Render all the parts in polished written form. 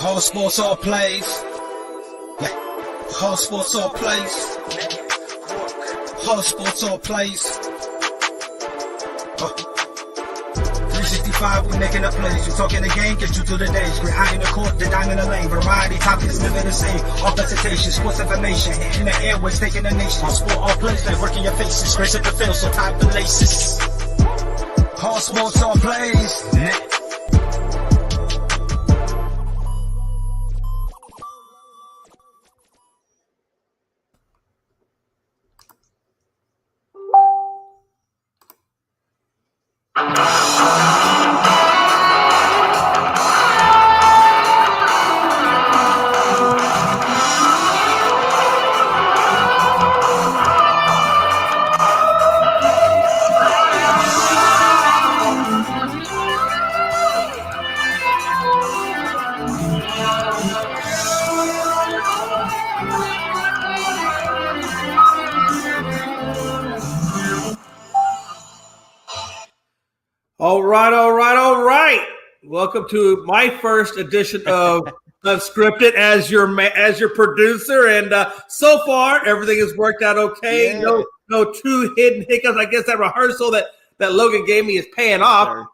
All sports, all plays. All sports, all plays. All sports, all plays. 365, we making a plays. You talking the game, get you through the days. We're high in the court, the dime in the lane. Variety, topics, living the same. All presentation, sports information. In the airways, taking the nation. All sport, all plays, they working your faces. Grace at the field, so tie the laces. All sports, all plays. All right. Welcome to my first edition of Unscripted as your producer, and so far everything has worked out okay. Yeah. No two hidden hiccups. I guess that rehearsal that Logan gave me is paying off. Sure.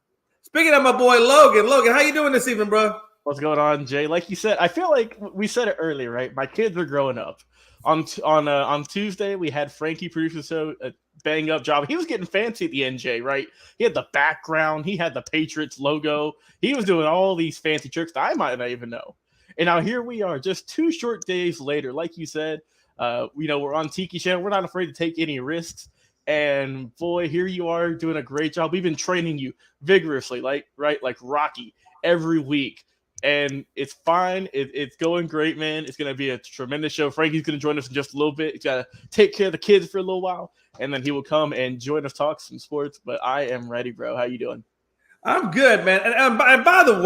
Speaking of my boy Logan, how you doing this evening, bro? What's going on, Jay? Like you said, I feel like we said it earlier, right? My kids are growing up. On Tuesday, we had Frankie produce the show. Bang up job. He was getting fancy at the NJ, right? He had the background. He had the Patriots logo. He was doing all these fancy tricks that I might not even know. And now here we are, just 2 short days later. Like you said, we're on Tiki Channel. We're not afraid to take any risks. And boy, here you are doing a great job. We've been training you vigorously, like Rocky, every week. And it's fine. It's going great, man. It's going to be a tremendous show. Frankie's going to join us in just a little bit. He's got to take care of the kids for a little while, and then he will come and join us, talk some sports. But I am ready, bro. How you doing? I'm good, man. And by the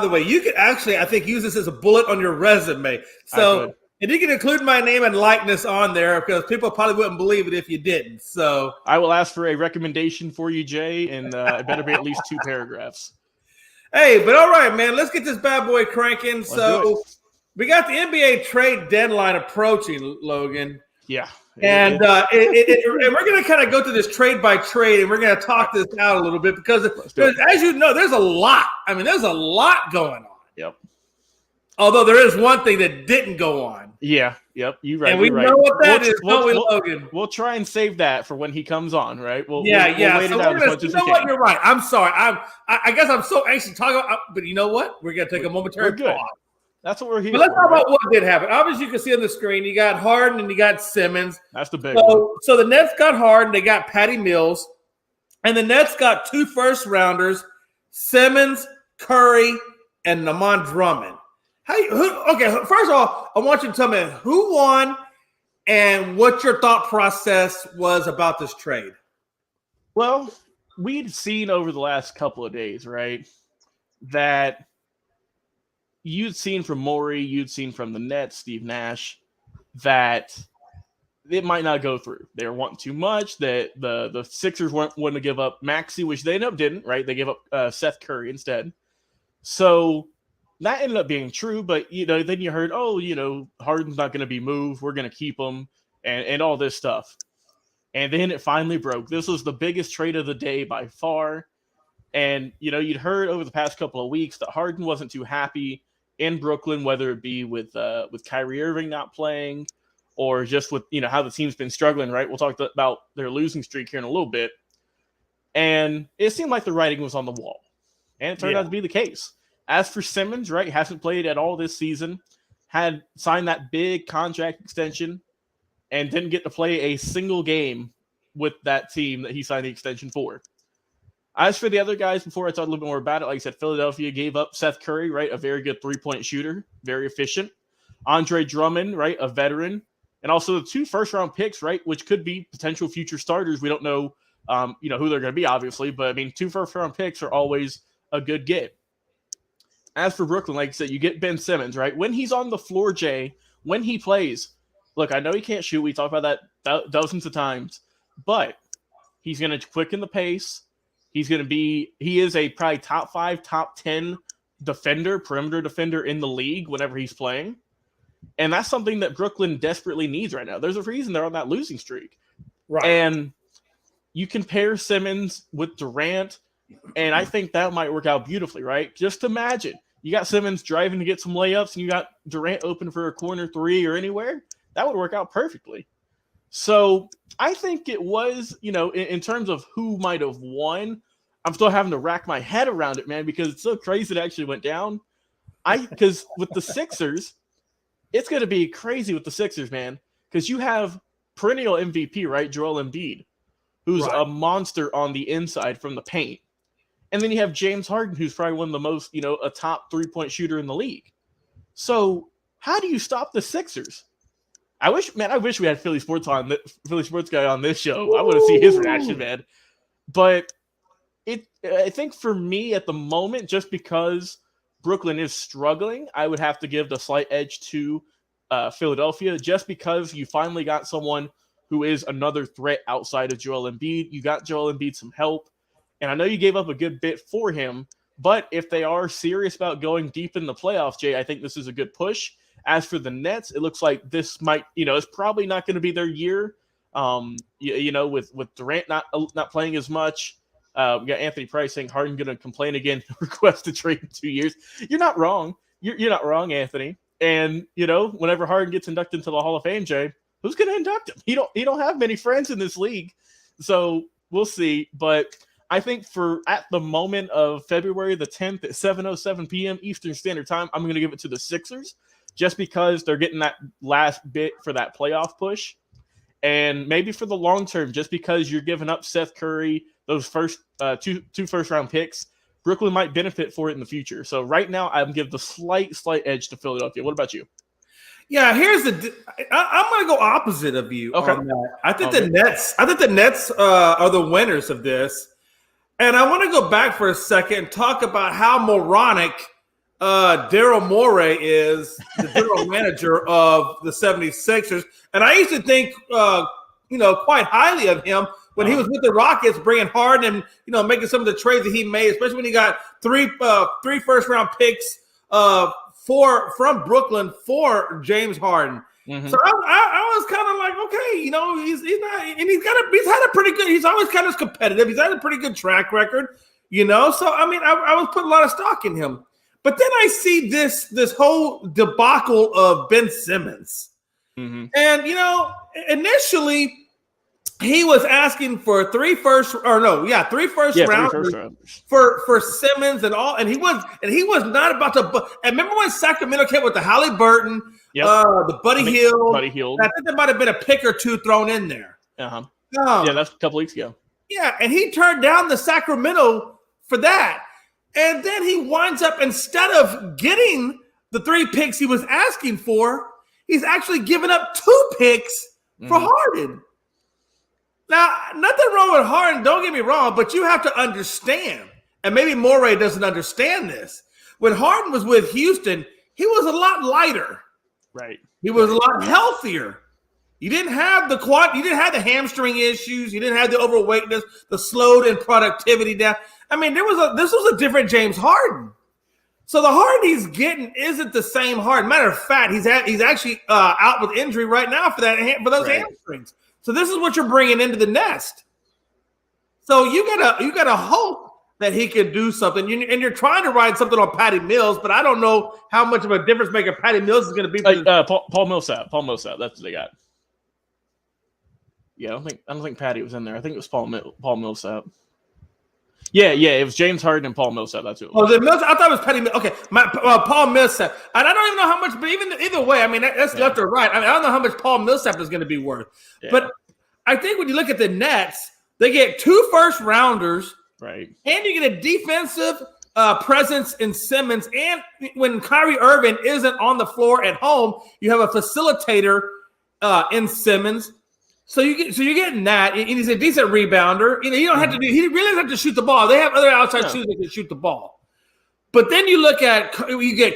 way, you could actually, I think, use this as a bullet on your resume. So, and you can include my name and likeness on there because people probably wouldn't believe it if you didn't. So I will ask for a recommendation for you, Jay, and it better be at least 2 paragraphs. Hey, but all right, man, let's get this bad boy cranking. So we got the NBA trade deadline approaching, Logan. Yeah. And we're going to kind of go through this trade by trade, and we're going to talk this out a little bit because, as you know, there's a lot. I mean, there's a lot going on. Yep. Although there is one thing that didn't go on. Yeah. Yep. You're right. And we know what that is, don't we, Logan? We'll try and save that for when he comes on, right? We'll wait so it out as much as we can. What? You're right. I'm sorry. I guess I'm so anxious to talk about, but you know what? We're going to take a momentary pause. That's what we're here for. But let's talk about what did happen. Obviously, you can see on the screen, you got Harden and you got Simmons. That's the big one. So the Nets got Harden. They got Patty Mills. And the Nets got 2 first-rounders, Simmons, Curry, and Namon Drummond. Okay, first of all, I want you to tell me who won and what your thought process was about this trade. Well, we'd seen over the last couple of days, right, that you'd seen from Morey, you'd seen from the Nets, Steve Nash, that it might not go through. They were wanting too much, that the Sixers weren't wanting to give up Massey, which they ended up didn't, right? They gave up Seth Curry instead. So that ended up being true, but, then you heard, Harden's not going to be moved. We're going to keep him and all this stuff. And then it finally broke. This was the biggest trade of the day by far. And, you'd heard over the past couple of weeks that Harden wasn't too happy in Brooklyn, whether it be with Kyrie Irving not playing or just with, how the team's been struggling, right? We'll talk about their losing streak here in a little bit. And it seemed like the writing was on the wall. And it turned out to be the case. As for Simmons, right, hasn't played at all this season, had signed that big contract extension, and didn't get to play a single game with that team that he signed the extension for. As for the other guys, before I talk a little bit more about it, like I said, Philadelphia gave up Seth Curry, right, a very good 3-point shooter, very efficient. Andre Drummond, right, a veteran. And also the 2 first-round picks, right, which could be potential future starters. We don't know, who they're going to be, obviously. But, 2 first-round picks are always a good get. As for Brooklyn, like I said, you get Ben Simmons, right? When he's on the floor, Jay, when he plays, look, I know he can't shoot. We talked about that dozens of times. But he's going to quicken the pace. He is a probably top 5, top 10 perimeter defender in the league whenever he's playing. And that's something that Brooklyn desperately needs right now. There's a reason they're on that losing streak. Right. And you compare Simmons with Durant, and I think that might work out beautifully, right? Just imagine you got Simmons driving to get some layups and you got Durant open for a corner three or anywhere. That would work out perfectly. So I think it was, in terms of who might have won, I'm still having to rack my head around it, man, because it's so crazy it actually went down. Because with the Sixers, it's going to be crazy with the Sixers, man, because you have perennial MVP, right? Joel Embiid, who's a monster on the inside from the paint. And then you have James Harden, who's probably one of the most, a top 3-point shooter in the league. So how do you stop the Sixers? I wish we had Philly Sports guy on this show. I want to see his reaction, man. But I think for me at the moment, just because Brooklyn is struggling, I would have to give the slight edge to Philadelphia, just because you finally got someone who is another threat outside of Joel Embiid. You got Joel Embiid some help, and I know you gave up a good bit for him, but if they are serious about going deep in the playoffs, Jay, I think this is a good push. As for the Nets, it looks like this might, it's probably not going to be their year. With Durant not playing as much. We got Anthony Price saying Harden going to complain again, request to trade in 2 years. You're not wrong. You're not wrong, Anthony. And whenever Harden gets inducted into the Hall of Fame, Jay, who's going to induct him? He don't have many friends in this league, so we'll see. But I think at the moment of February the 10th at 7:07 p.m. Eastern Standard Time, I'm going to give it to the Sixers, just because they're getting that last bit for that playoff push, and maybe for the long term, just because you're giving up Seth Curry, those first two first-round picks, Brooklyn might benefit for it in the future. So right now, I'm giving the slight edge to Philadelphia. What about you? Yeah, I'm going to go opposite of you on that. I think the Nets are the winners of this, and I want to go back for a second and talk about how moronic Daryl Morey is, the general manager of the 76ers, and I used to think quite highly of him when he was with the Rockets, bringing Harden and making some of the trades that he made, especially when he got three first-round picks from Brooklyn for James Harden. Mm-hmm. So I was kind of like, okay, he's not, and he's had a pretty good. He's always kind of competitive. He's had a pretty good track record, So I mean, I was putting a lot of stock in him. But then I see this whole debacle of Ben Simmons. Mm-hmm. And, initially he was asking for three first rounders for Simmons and all. And he was not about to. And remember when Sacramento came with the Halliburton, the Buddy Hield. I think there might have been a pick or two thrown in there. Uh-huh. Yeah, that's a couple weeks ago. Yeah, and he turned down the Sacramento for that. And then he winds up, instead of getting the 3 picks he was asking for, he's actually giving up 2 picks for Harden. Now, nothing wrong with Harden, don't get me wrong, but you have to understand, and maybe Morey doesn't understand this. When Harden was with Houston, he was a lot lighter. Right. He was a lot healthier. You didn't have the hamstring issues. You didn't have the overweightness, the slowed in productivity down. I mean, this was a different James Harden. So the Harden he's getting isn't the same Harden. Matter of fact, he's actually out with injury right now for those hamstrings. So this is what you're bringing into the nest. So you gotta hope that he can do something. And you're trying to ride something on Patty Mills, but I don't know how much of a difference maker Patty Mills is going to be. Paul Millsap. That's what they got. Yeah, I don't think Patty was in there. I think it was Paul Millsap. Yeah, it was James Harden and Paul Millsap. That's it. Oh, the Millsap. I thought it was Patty. Okay, Paul Millsap. And I don't even know how much, but either way, I mean that's left or right. I mean, I don't know how much Paul Millsap is going to be worth. Yeah. But I think when you look at the Nets, they get 2 first rounders, right? And you get a defensive presence in Simmons. And when Kyrie Irving isn't on the floor at home, you have a facilitator in Simmons. So you're getting that, and he's a decent rebounder. You don't have to he really doesn't have to shoot the ball. They have other outside shooters that can shoot the ball. But then you get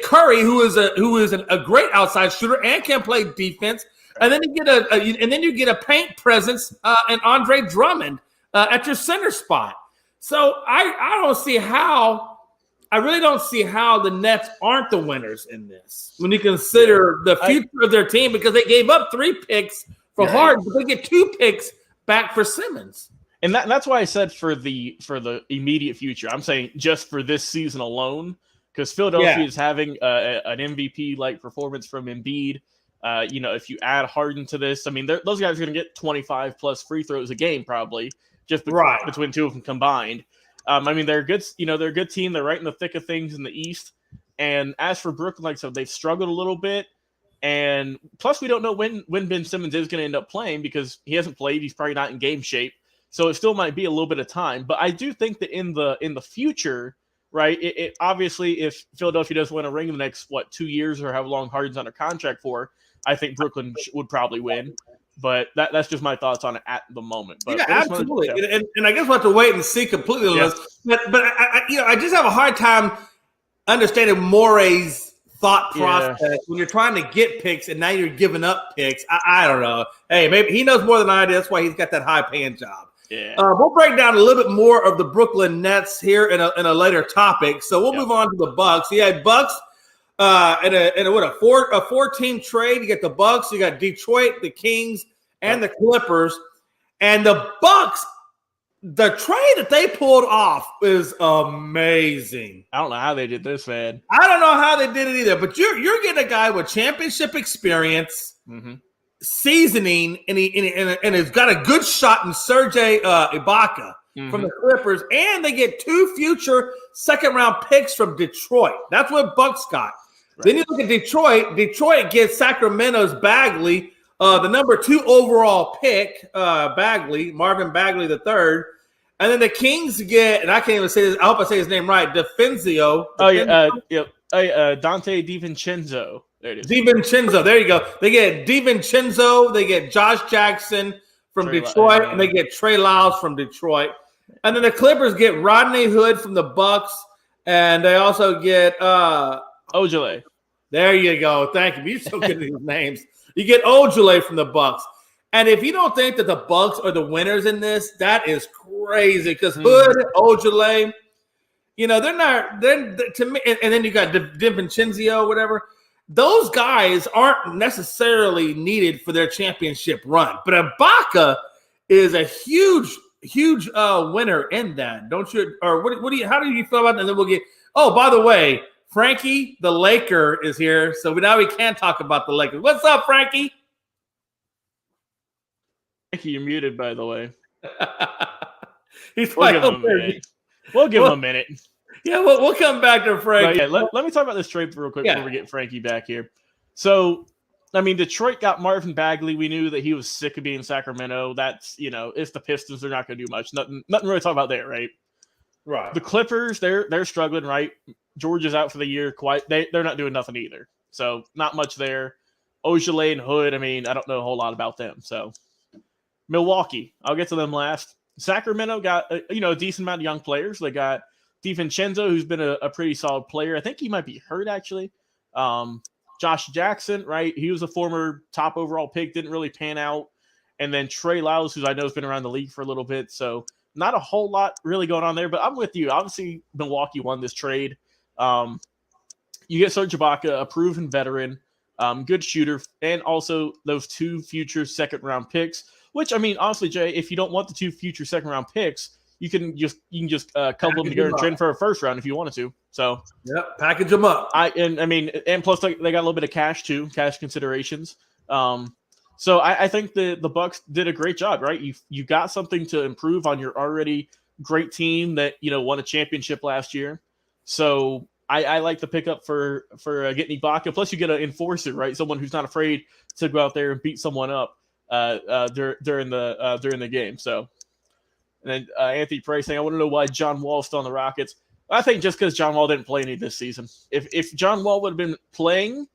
Curry, who is a great outside shooter and can play defense. And then you get a paint presence and Andre Drummond at your center spot. So I don't see how I really don't see how the Nets aren't the winners in this when you consider the future of their team, because they gave up 3 picks for Harden, but they get 2 picks back for Simmons. And that's why I said for the immediate future. I'm saying just for this season alone, because Philadelphia is having an MVP-like performance from Embiid. If you add Harden to this, I mean, those guys are going to get 25 plus free throws a game probably, just between 2 of them combined. I mean, they're a good, they're a good team. They're right in the thick of things in the East. And as for Brooklyn, like I said, they've struggled a little bit. And plus, we don't know when Ben Simmons is going to end up playing, because he hasn't played. He's probably not in game shape. So it still might be a little bit of time. But I do think that in the future, right, it obviously, if Philadelphia doesn't win a ring in the next, 2 years, or however long Harden's under contract for, I think Brooklyn would probably win. But that's just my thoughts on it at the moment. But absolutely. And I guess we'll have to wait and see completely on this. But I just have a hard time understanding Morey's thought process when you're trying to get picks and now you're giving up picks. I don't know. Hey, maybe he knows more than I do. That's why he's got that high-paying job. Yeah. We'll break down a little bit more of the Brooklyn Nets here in a later topic. So we'll move on to the Bucks. You had Bucks in a 4-team trade. You got the Bucks, you got Detroit, the Kings, and the Clippers. And the Bucks, the trade that they pulled off is amazing. I don't know how they did this, man. I don't know how they did it either. But you're getting a guy with championship experience. Mm-hmm. Seasoning, and has got a good shot in Serge Ibaka from the Clippers, and they get 2 future second-round picks from Detroit. That's what Bucks got. Right. Then you look at Detroit. Detroit gets Sacramento's Bagley, the number 2 overall pick, Marvin Bagley III. And then the Kings get, and I can't even say this, I hope I say his name right, Dante DiVincenzo. There it is. DiVincenzo. There you go. They get DiVincenzo. They get Josh Jackson from Detroit, and they get Trey Lyles from Detroit. And then the Clippers get Rodney Hood from the Bucks, and they also get Ojale. There you go. Thank you. You're so good at these names. You get Ojale from the Bucks. And if you don't think that the Bucks are the winners in this, that is crazy, because Hood, Ojale, they're not. They're to me. And then you got DiVincenzo, whatever. Those guys aren't necessarily needed for their championship run, but Ibaka is a huge winner in that, don't you? Or what do you? How do you feel about that? And then we'll get. Oh, by the way, Frankie, the Laker, is here, so now we can talk about the Lakers. What's up, Frankie? Frankie, you're muted, by the way. He's we'll give him a minute. Yeah, we'll come back to Frankie. Let me talk about this trade real quick before we get Frankie back here. So, I mean, Detroit got Marvin Bagley. We knew that he was sick of being in Sacramento. That's, it's the Pistons. They're not going to do much. Nothing really to talk about there, right? Right. The Clippers, they're struggling, right? George is out for the year. They're not doing nothing either. So, not much there. Ojale and Hood, I mean, I don't know a whole lot about them. So, Milwaukee, I'll get to them last. Sacramento got, a decent amount of young players. They got DiVincenzo, who's been a pretty solid player. I think he might be hurt, actually. Josh Jackson, right? He was a former top overall pick, didn't really pan out. And then Trey Lyles, who I know has been around the league for a little bit. So not a whole lot really going on there. But I'm with you. Obviously, Milwaukee won this trade. You get Serge Ibaka, a proven veteran, good shooter, and also those 2 future second-round picks. Which, I mean, honestly, Jay, if you don't want the 2 future second-round picks, you can just couple them together and trade for a first round if you wanted to. So package them up. And plus they got a little bit of cash too, cash considerations. So I think the Bucks did a great job, right? You got something to improve on your already great team that won a championship last year. So I like the pickup for getting Ibaka. Plus you get an enforcer, right? Someone who's not afraid to go out there and beat someone up during the game. So. And then Anthony Price saying, I want to know why John Wall's still on the Rockets. I think just because John Wall didn't play any this season. If John Wall would have been playing,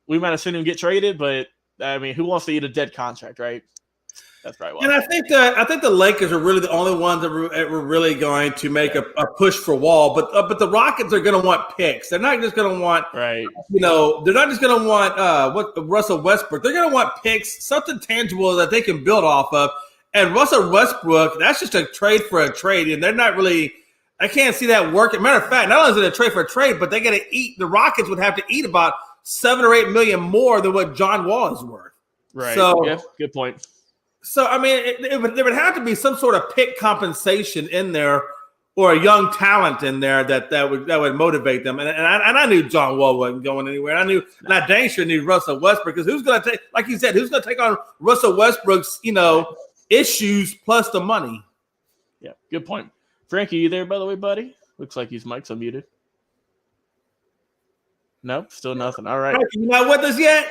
we might have seen him get traded. But, I mean, who wants to eat a dead contract, right? That's probably why. And I think the Lakers are really the only ones that were really going to make a push for Wall. But the Rockets are going to want picks. They're not just going to want, right? They're not just going to want Russell Westbrook. They're going to want picks, something tangible that they can build off of. And Russell Westbrook, that's just a trade for a trade, and they're not really I can't see that working. Matter of fact, not only is it a trade for a trade, but they got to eat. The Rockets would have to eat about $7 or $8 million more than what John Wall is worth. Right. So, yeah, good point. So, I mean, there would have to be some sort of pick compensation in there, or a young talent in there that would motivate them. And I knew John Wall wasn't going anywhere. I knew, and I dang sure knew Russell Westbrook, because who's going to take, like you said, who's going to take on Russell Westbrook's, issues plus the money? Yeah, good point. Frankie, you there, by the way, buddy? Looks like his mic's unmuted. Nope, still nothing. All right. Frankie, you not with us yet?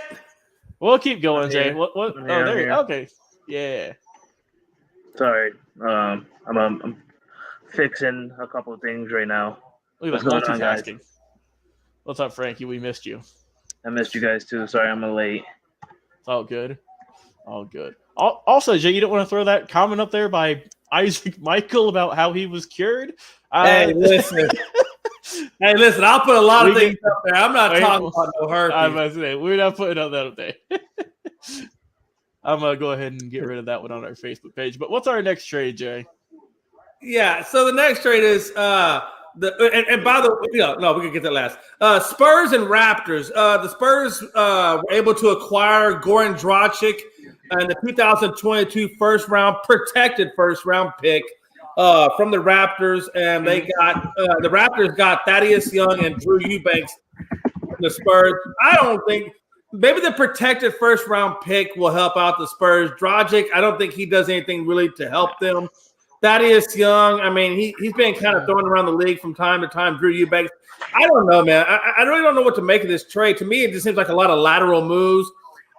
We'll keep going, Jay. What? Yeah, Oh, there you yeah. go. Okay. Yeah. Sorry, I'm fixing a couple of things right now. Look at What's that going on, guys? multitasking. What's up, Frankie? We missed you. I missed you guys too. Sorry, I'm late. It's all good. All good. Also, Jay, you don't want to throw that comment up there by Isaac Michael about how he was cured? Hey, listen. I'll put a lot of things up there. I'm not talking about no herpes. I was say, we're not putting that up there. I'm going to go ahead and get rid of that one on our Facebook page. But what's our next trade, Jay? Yeah, so the next trade is by the way, no, we can get that last. Spurs and Raptors. The Spurs were able to acquire Goran Dragic and the 2022 protected first round pick from the Raptors, and they got the Raptors got Thaddeus Young and Drew Eubanks from the Spurs. I don't think maybe the protected first round pick will help out the Spurs. Dragic, I don't think he does anything really to help them. Thaddeus Young, I mean, he's been kind of thrown around the league from time to time. Drew Eubanks, I don't know, man. I really don't know what to make of this trade. To me, it just seems like a lot of lateral moves.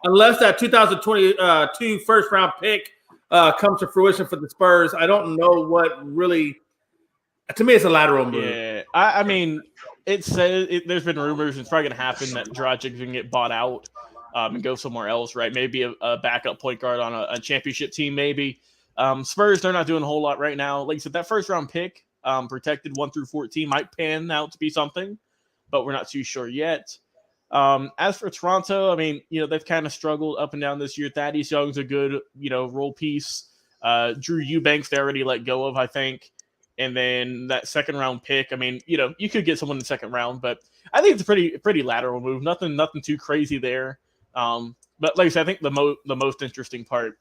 Unless that 2022 first round pick comes to fruition for the Spurs, I don't know what really. To me, it's a lateral move. Yeah, I mean, there's been rumors it's probably going to happen that Dragic can get bought out and go somewhere else, right? Maybe a backup point guard on a championship team, maybe. Spurs, they're not doing a whole lot right now. Like I said, that first round pick, protected 1 through 14, might pan out to be something, but we're not too sure yet. As for Toronto, I mean, they've kind of struggled up and down this year. Thaddeus Young's a good, role piece. Drew Eubanks, they already let go of, I think. And then that second round pick, I mean, you could get someone in the second round, but I think it's a pretty lateral move. Nothing too crazy there. But like I said, I think the most interesting part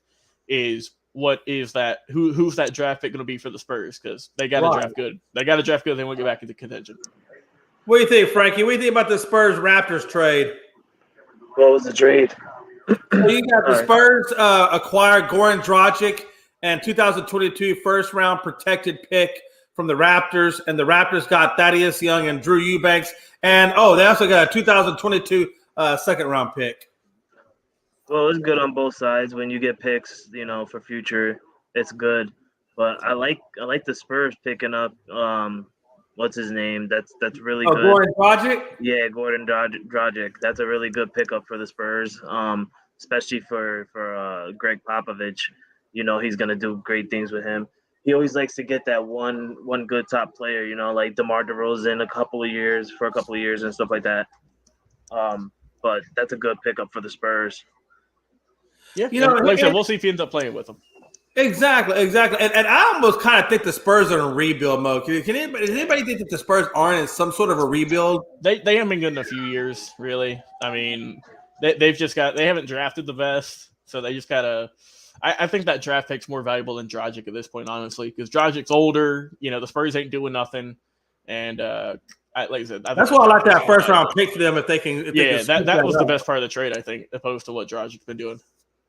is what is that? Who's that draft pick going to be for the Spurs? Because they got to draft good. They got to draft good. They want to get back into contention. What do you think, Frankie? What do you think about the Spurs Raptors trade? What was the trade? So you got the Spurs acquired Goran Dragic and 2022 first round protected pick from the Raptors, and the Raptors got Thaddeus Young and Drew Eubanks, and they also got a 2022 second round pick. Well, it's good on both sides. When you get picks, for future, it's good. But I like the Spurs picking up what's his name? That's really good. Goran Dragic? Yeah, Goran Dragic. That's a really good pickup for the Spurs, especially for Greg Popovich. He's gonna do great things with him. He always likes to get that one good top player. Like DeMar DeRozan for a couple of years and stuff like that. But that's a good pickup for the Spurs. Yeah, like I said, we'll see if he ends up playing with them. Exactly. And I almost kind of think the Spurs are in rebuild mode. Does anybody think that the Spurs aren't in some sort of a rebuild? They haven't been good in a few years, really. I mean, they haven't drafted the best, so they just gotta. I think that draft pick's more valuable than Dragic at this point, honestly, because Dragic's older. The Spurs ain't doing nothing, and like I said, that's why I like that first round pick for them if they can. That was the best part of the trade, I think, opposed to what Dragic's been doing.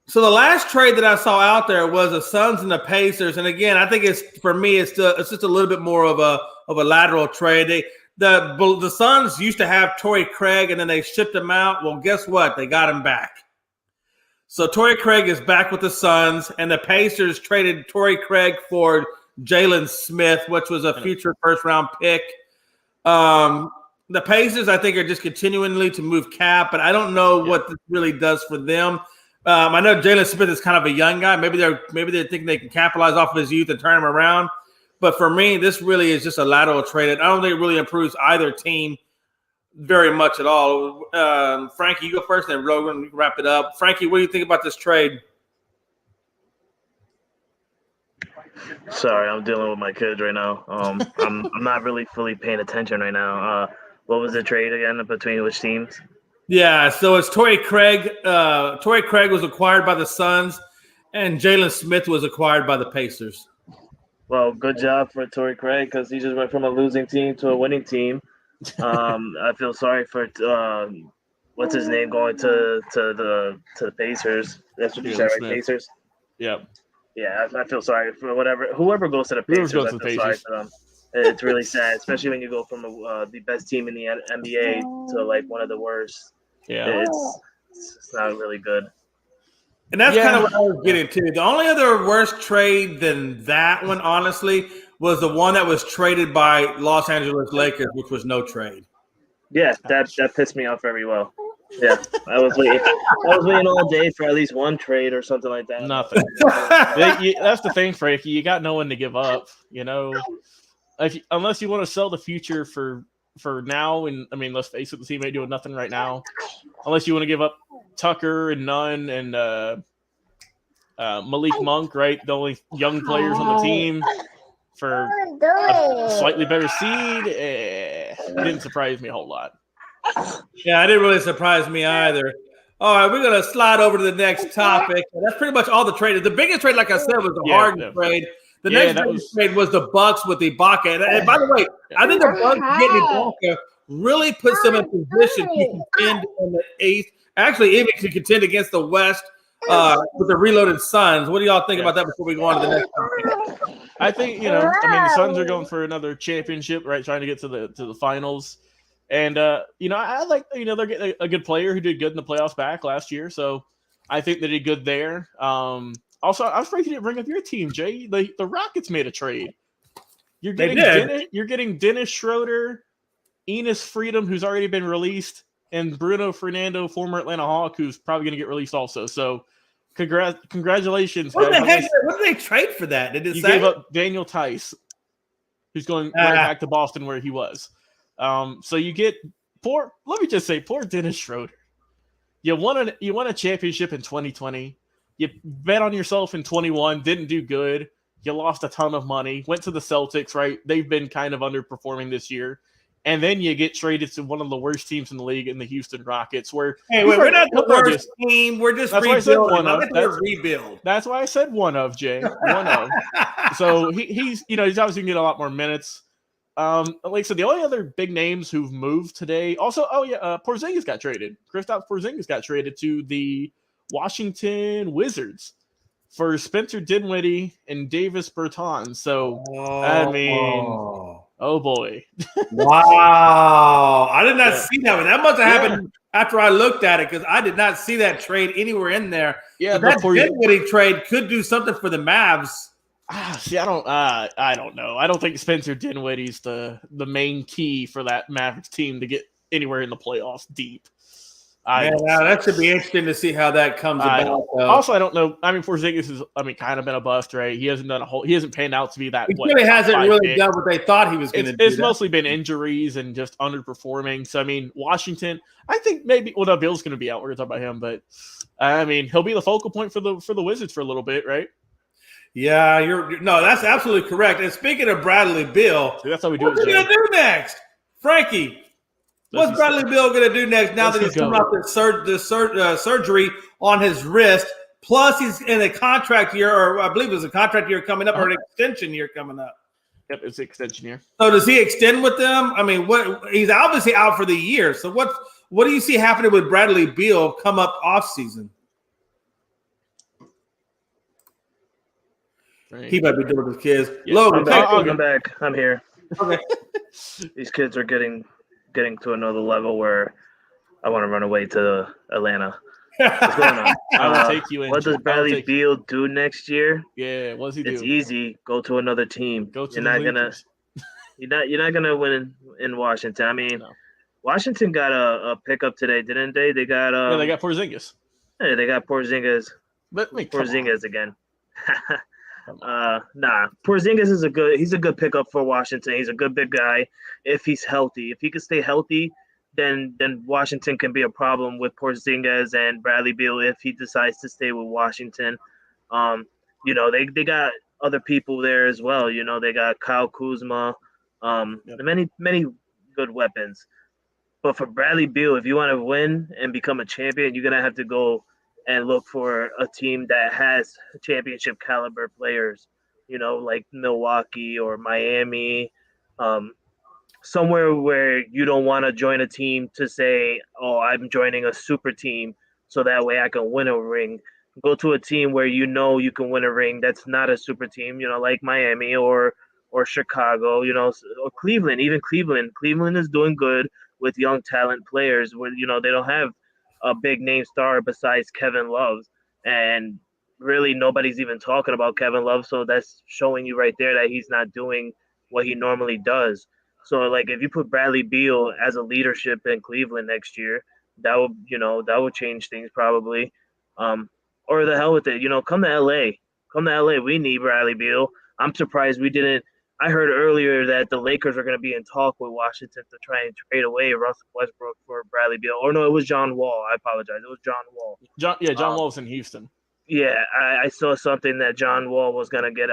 So the last trade that I saw out there was the Suns and the Pacers, and again, I think it's just a little bit more of a lateral trade. The Suns used to have Torrey Craig, and then they shipped him out. Well, guess what? They got him back. So Torrey Craig is back with the Suns, and the Pacers traded Torrey Craig for Jalen Smith, which was a future first-round pick. The Pacers, I think, are just continually to move cap, but I don't know what this really does for them. I know Jalen Smith is kind of a young guy. Maybe they're thinking they can capitalize off of his youth and turn him around. But for me, this really is just a lateral trade. I don't think it really improves either team very much at all. Frankie, you go first, and then Logan, we can wrap it up. Frankie, what do you think about this trade? Sorry, I'm dealing with my kids right now. I'm not really fully paying attention right now. What was the trade again between which teams? Yeah, so it's Torrey Craig. Torrey Craig was acquired by the Suns, and Jalen Smith was acquired by the Pacers. Well, good job for Torrey Craig because he just went from a losing team to a winning team. I feel sorry for what's his name going to the Pacers. That's what you said, right? Pacers. Yeah. Yeah, I feel sorry for whoever goes to the Pacers. I feel sorry for them. It's really sad, especially when you go from the best team in the NBA to like one of the worst. Yeah, it's not really good. And that's kind of what I was getting to. The only other worse trade than that one, honestly, was the one that was traded by Los Angeles Lakers, which was no trade. Yeah, that pissed me off very well. Yeah, I was waiting all day for at least one trade or something like that. Nothing. That's the thing, Frankie. You got no one to give up. You know, unless you want to sell the future for now. And I mean, let's face it, the team ain't doing nothing right now. Unless you want to give up Tucker and Nunn and Malik Monk, right? The only young players on the team for a slightly better seed. It didn't surprise me a whole lot. Yeah, it didn't really surprise me either. All right, we're going to slide over to the next topic. That's pretty much all the trades. The biggest trade, like I said, was the Harden trade. The next trade was the Bucks with Ibaka. And by the way, I think the Bucks getting Ibaka really puts them in position to contend in the East. Actually, even to contend against the West with the reloaded Suns. What do y'all think about that before we go on to the next topic? I think, the Suns are going for another championship, right? Trying to get to the finals. And, I like, they're getting a good player who did good in the playoffs back last year. So I think they did good there. Also, I was afraid you didn't bring up your team, Jay. The Rockets made a trade. You're getting Dennis Schroeder, Enos Freedom, who's already been released, and Bruno Fernando, former Atlanta Hawk, who's probably going to get released also. So congratulations, guys. What did they trade for that? Did it you say? Gave up Daniel Tice, who's going right back to Boston where he was. So you get poor Dennis Schroeder. You won a championship in 2020. You bet on yourself in 21, didn't do good. You lost a ton of money. Went to the Celtics, right? They've been kind of underperforming this year. And then you get traded to one of the worst teams in the league in the Houston Rockets. We're not the worst team. We're just rebuilding. Rebuild. That's why I said one of, Jay. One of. So he's obviously going to get a lot more minutes. Like I said, the only other big names who've moved today. Also, Porzingis got traded. Kristaps Porzingis got traded to the Washington Wizards for Spencer Dinwiddie and Davis Bertans. So, oh boy. Wow. I did not see that one. That must have happened after I looked at it because I did not see that trade anywhere in there. Yeah, but that Dinwiddie trade could do something for the Mavs. See, I don't know. I don't think Spencer Dinwiddie's the main key for that Mavericks team to get anywhere in the playoffs deep. That should be interesting to see how that comes about. Also, I don't know. I mean, Porzingis is, kind of been a bust, right? He hasn't panned out to be that. He really hasn't really done what they thought he was going to do. It's mostly been injuries and just underperforming. So, Washington, I think maybe. Well, no, Beal's going to be out. We're going to talk about him, but he'll be the focal point for the Wizards for a little bit, right? Yeah, that's absolutely correct. And speaking of Bradley Beal, that's how we do it. What's he gonna do next, Frankie? What's Bradley Beal gonna do next? Now that he's coming off the surgery on his wrist, plus he's in a contract year, or I believe it was a contract year coming up, or an extension year coming up. Yep, it's an extension year. So does he extend with them? I mean, he's obviously out for the year. So what do you see happening with Bradley Beal come up off season? Right. He might be doing with his kids. Yeah, Logan, I'm back. I'm here. Okay. These kids are getting to another level where I want to run away to Atlanta. What's going on? I will take you in. What does Bradley Beal do next year? Yeah, what does he do? It's easy. Go to another team. You're not gonna win in Washington. I mean, Washington got a pickup today, didn't they? They got they got Porzingis. Yeah, they got Porzingis. But Porzingis again. Porzingis is he's a good pickup for Washington. He's a good big guy if he's healthy. If he can stay healthy, then Washington can be a problem with Porzingis and Bradley Beal if he decides to stay with Washington. They got other people there as well. You know, they got Kyle Kuzma, many good weapons. But for Bradley Beal, if you want to win and become a champion, you're gonna have to go and look for a team that has championship caliber players. You know, like Milwaukee or Miami, somewhere where you don't want to join a team to say, "Oh, I'm joining a super team, so that way I can win a ring." Go to a team where you know you can win a ring. That's not a super team, you know, like Miami or Chicago, you know, or Cleveland. Even Cleveland, Cleveland is doing good with young talent players. Where they don't have a big name star besides Kevin Love, and really nobody's even talking about Kevin Love. So that's showing you right there that he's not doing what he normally does. So like if you put Bradley Beal as a leadership in Cleveland next year, that would change things probably. Or the hell with it, come to LA. Come to LA. We need Bradley Beal. I'm surprised we didn't. I heard earlier that the Lakers are going to be in talk with Washington to try and trade away Russell Westbrook for Bradley Beal. Or no, it was John Wall. I apologize. It was John Wall. John Wall's in Houston. Yeah, I saw something that John Wall was going to get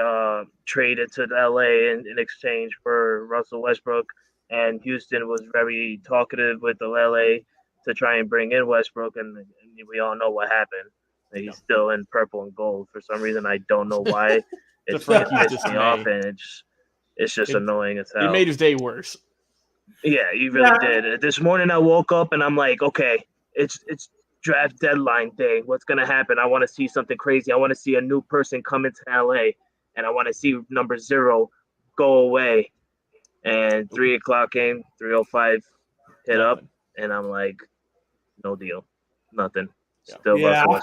traded to LA in exchange for Russell Westbrook, and Houston was very talkative with the LA to try and bring in Westbrook, and we all know what happened. He's still in purple and gold for some reason. I don't know why. It pissed me off, and it's just annoying as hell. It made his day worse. Yeah, he really did. This morning I woke up and I'm like, okay, it's draft deadline day. What's gonna happen? I want to see something crazy. I want to see a new person come into LA, and I want to see number 0 go away. And 3:00 came, 3:05 hit up, and I'm like, no deal, nothing. Still I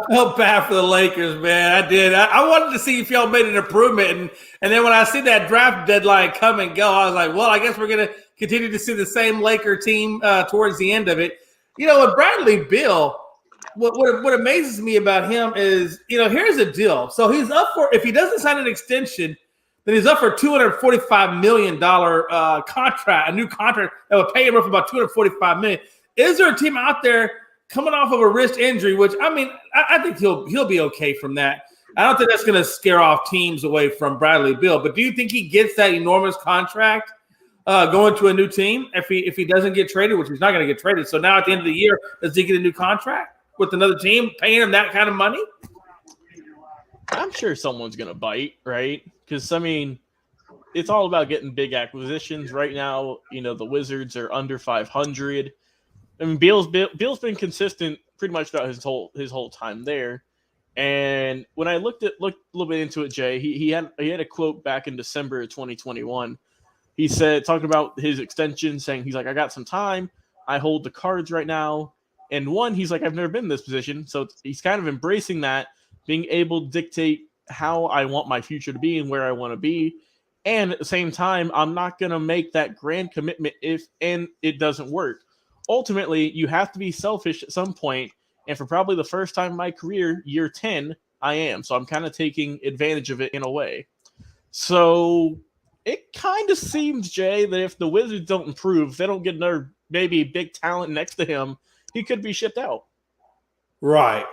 felt bad for the Lakers, man. I did. I wanted to see if y'all made an improvement, and then when I see that draft deadline come and go, I was like, well, I guess we're gonna continue to see the same Laker team towards the end of it. With Bradley Beal, what amazes me about him is, here's the deal. So he's up for, if he doesn't sign an extension, then he's up for a $245 million contract, a new contract that would pay him roughly about $245 million. Is there a team out there coming off of a wrist injury, which, I think he'll be okay from that. I don't think that's going to scare off teams away from Bradley Beal. But do you think he gets that enormous contract going to a new team if he doesn't get traded, which he's not going to get traded? So now at the end of the year, does he get a new contract with another team paying him that kind of money? I'm sure someone's going to bite, right? Because, it's all about getting big acquisitions. Right now, the Wizards are under 500. Beal's been consistent pretty much throughout his whole time there. And when I looked a little bit into it, Jay, he had a quote back in December of 2021. He said, talking about his extension, saying he's like, I got some time. I hold the cards right now. And he's like, I've never been in this position. So he's kind of embracing that, being able to dictate how I want my future to be and where I want to be. And at the same time, I'm not going to make that grand commitment if it doesn't work. Ultimately, you have to be selfish at some point, and for probably the first time in my career, year 10, I am. So I'm kind of taking advantage of it in a way. So it kind of seems, Jay, that if the Wizards don't improve, if they don't get another maybe big talent next to him, he could be shipped out. Right,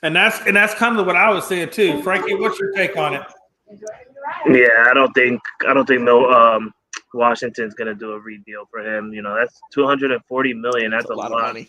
and that's kind of what I was saying too. Frankie, what's your take on it? Yeah, I don't think Washington's gonna do a redeal for him. That's $240 million. That's a lot of money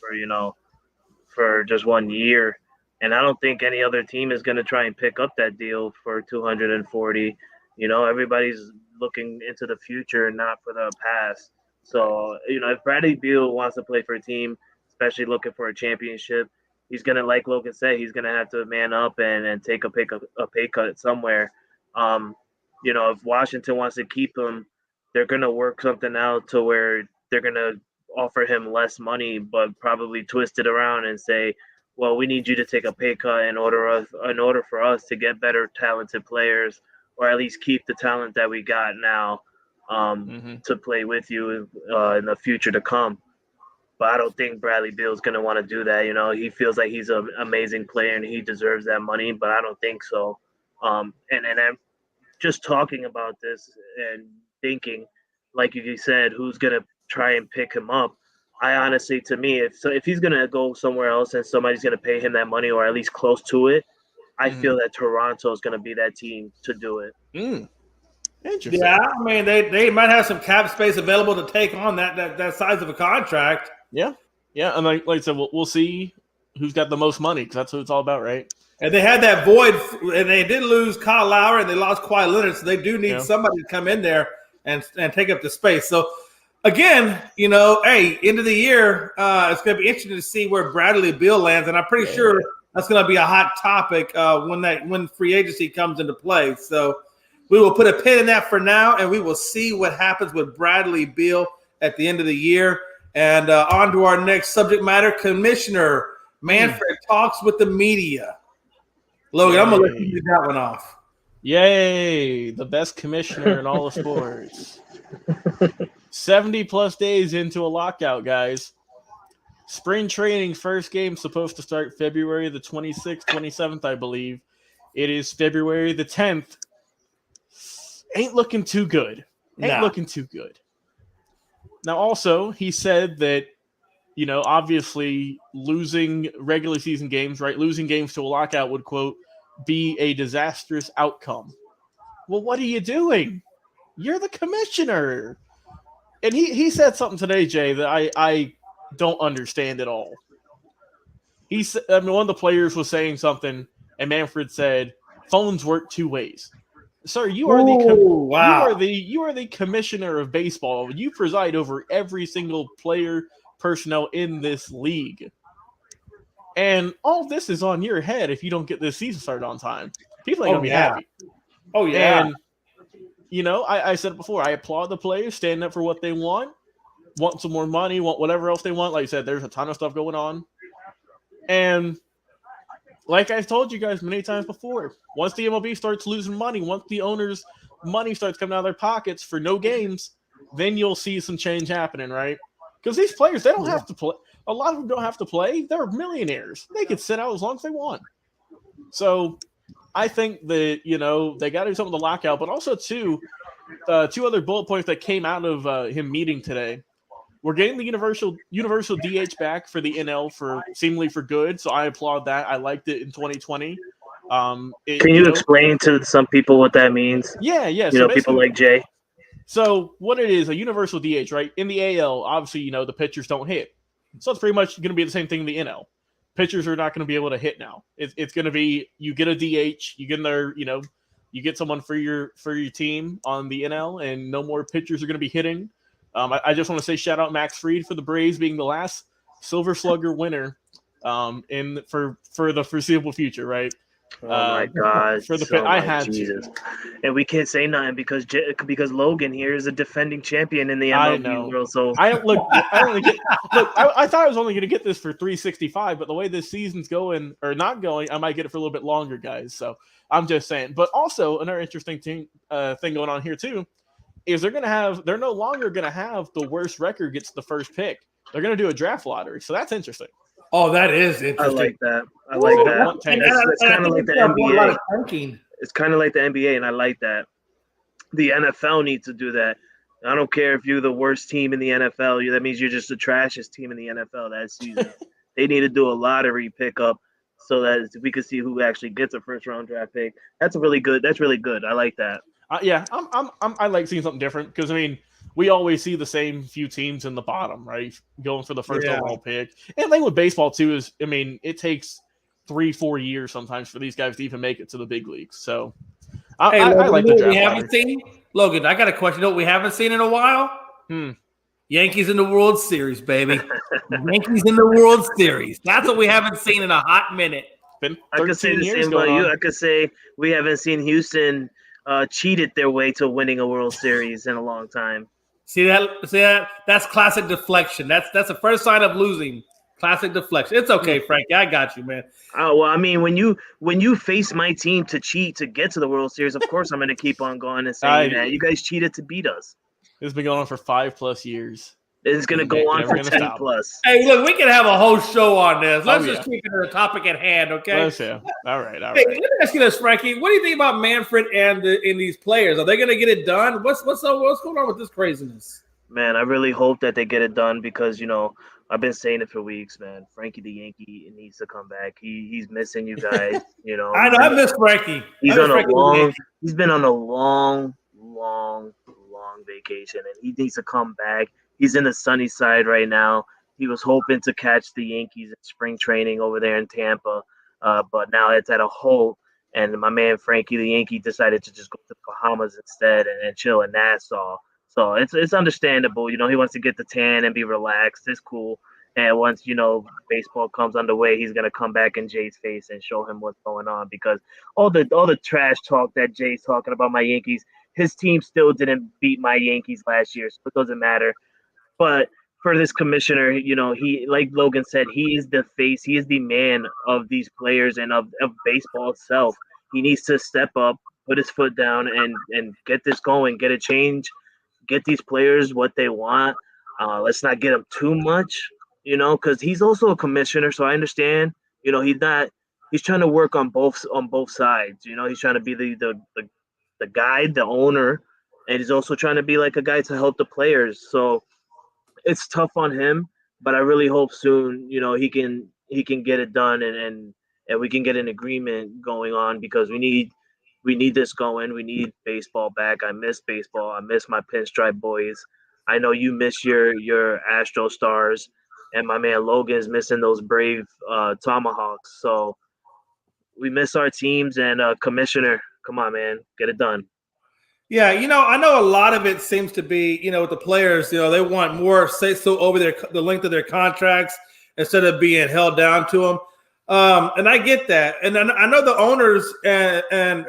for just 1 year. And I don't think any other team is gonna try and pick up that deal for 240. Everybody's looking into the future and not for the past. So, if Bradley Beal wants to play for a team, especially looking for a championship, he's gonna, like Logan said, he's gonna have to man up and take a pay cut somewhere. If Washington wants to keep him, they're going to work something out to where they're going to offer him less money, but probably twist it around and say, well, we need you to take a pay cut in order for us to get better talented players, or at least keep the talent that we got now to play with you in the future to come. But I don't think Bradley Beal is going to want to do that. He feels like he's an amazing player and he deserves that money, but I don't think so. And I'm just talking about this and thinking, like you said, who's going to try and pick him up. I honestly, to me, if he's going to go somewhere else and somebody's going to pay him that money or at least close to it, I feel that Toronto is going to be that team to do it. Interesting. Yeah, I mean, they might have some cap space available to take on that size of a contract. Yeah, and like I said, we'll see who's got the most money because that's what it's all about, right? And they had that void, and they did lose Kyle Lowry, and they lost Kawhi Leonard, so they do need somebody to come in there and take up the space. So, again, hey, end of the year, it's going to be interesting to see where Bradley Beal lands, and I'm pretty sure that's going to be a hot topic when free agency comes into play. So we will put a pin in that for now, and we will see what happens with Bradley Beal at the end of the year. And on to our next subject matter, Commissioner Manfred talks with the media. Logan, I'm going to let you get that one off. Yay, the best commissioner in all of sports. 70-plus days into a lockout, guys. Spring training first game supposed to start February the 26th, 27th, I believe. It is February the 10th. Ain't looking too good. Looking too good. Now, also, he said that, obviously losing regular season games, right? Losing games to a lockout would, quote, be a disastrous outcome. Well, what are you doing? You're the commissioner. And he said something today, Jay, that I don't understand at all. He said, one of the players was saying something, and Manfred said, phones work two ways. Sir, you are you are the commissioner of baseball. You preside over every single player personnel in this league. And all this is on your head if you don't get this season started on time. People ain't going to be happy. Oh, yeah. And, I said it before. I applaud the players standing up for what they want some more money, want whatever else they want. Like I said, there's a ton of stuff going on. And like I've told you guys many times before, once the MLB starts losing money, once the owners' money starts coming out of their pockets for no games, then you'll see some change happening, right? Because these players, they don't have to play. A lot of them don't have to play. They're millionaires. They could sit out as long as they want. So I think that, they got to do something with the lockout, but also, two other bullet points that came out of him meeting today. We're getting the universal DH back for the NL seemingly for good, so I applaud that. I liked it in 2020. Can you explain to some people what that means? Yeah. So people like Jay. So what it is, a universal DH, right? In the AL, obviously, the pitchers don't hit. So it's pretty much going to be the same thing in the NL. Pitchers are not going to be able to hit now. It's going to be you get a DH, you get in there, you get someone for your team on the NL, and no more pitchers are going to be hitting. I just want to say shout out Max Fried for the Braves being the last Silver Slugger winner for the foreseeable future, right? Oh my God! I had Jesus. And we can't say nothing because Logan here is a defending champion in the MLB world. So I thought I was only going to get this for 365, but the way this season's going or not going, I might get it for a little bit longer, guys. So I'm just saying. But also another interesting thing going on here too is they're no longer going to have the worst record gets the first pick. They're going to do a draft lottery, so that's interesting. Oh, that is interesting. I like that. It's kind of like the NBA. It's kind of like the NBA, and I like that. The NFL needs to do that. I don't care if you're the worst team in the NFL. That means you're just the trashiest team in the NFL that season. They need to do a lottery pickup so that we can see who actually gets a first-round draft pick. That's really good. I like that. I like seeing something different because, we always see the same few teams in the bottom, right? Going for the first overall pick. And the thing with baseball, too, is, it takes 3-4 years sometimes for these guys to even make it to the big leagues. So, I like the draft. We haven't seen? Logan, I got a question. You know what we haven't seen in a while? Yankees in the World Series, baby. Yankees in the World Series. That's what we haven't seen in a hot minute. Been I could say the same about you. I could say we haven't seen Houston cheated their way to winning a World Series in a long time. See that? That's classic deflection. That's the first sign of losing. Classic deflection. It's okay, Frankie. I got you, man. Oh well, when you face my team to cheat to get to the World Series, of course I'm going to keep on going and saying that you guys cheated to beat us. It's been going on for 5+ years. It's going to go on for 10+. Hey, look, we can have a whole show on this. Let's just keep it to the topic at hand, okay? All right. Let me ask you this, Frankie. What do you think about Manfred and these players? Are they going to get it done? What's going on with this craziness? Man, I really hope that they get it done because, I've been saying it for weeks, man. Frankie the Yankee needs to come back. He's missing you guys. You know, I know. I miss Frankie. He's I miss on a Frankie long. He's been on a long vacation, and he needs to come back. He's in the sunny side right now. He was hoping to catch the Yankees in spring training over there in Tampa, but now it's at a halt. And my man Frankie the Yankee decided to just go to the Bahamas instead and chill in Nassau. So it's understandable. You know, he wants to get the tan and be relaxed. It's cool. And once, you know, baseball comes underway, he's gonna come back in Jay's face and show him what's going on, because all the trash talk that Jay's talking about my Yankees, his team still didn't beat my Yankees last year, so it doesn't matter. But for this commissioner, you know, he, like Logan said, he is the face, he is the man of these players and of baseball itself. He needs to step up, put his foot down, and get this going, get a change, get these players what they want. Let's not get them too much, you know, because he's also a commissioner, so I understand. You know, he's trying to work on both sides. You know, he's trying to be the guide, the owner, and he's also trying to be like a guy to help the players. So it's tough on him, but I really hope soon, you know, he can get it done, and we can get an agreement going on, because we need this going. We need baseball back. I miss baseball. I miss my pinstripe boys. I know you miss your Astro Stars, and my man Logan is missing those brave Tomahawks. So we miss our teams, and commissioner, come on, man, get it done. Yeah, you know, I know a lot of it seems to be, you know, with the players, you know, they want more say so over the length of their contracts instead of being held down to them. And I get that. And I know the owners and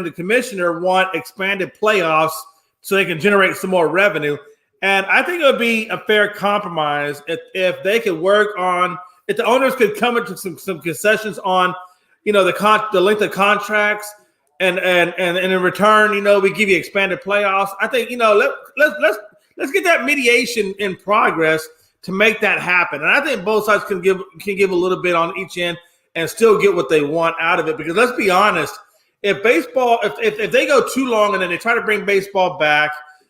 the commissioner want expanded playoffs so they can generate some more revenue. And I think it would be a fair compromise if they could work on, if the owners could come into some concessions on, you know, the length of contracts. And in return, you know, we give you expanded playoffs. I think, you know, let's get that mediation in progress to make that happen. And I think both sides can give a little bit on each end and still get what they want out of it. Because let's be honest, if they go too long and then they try to bring baseball back,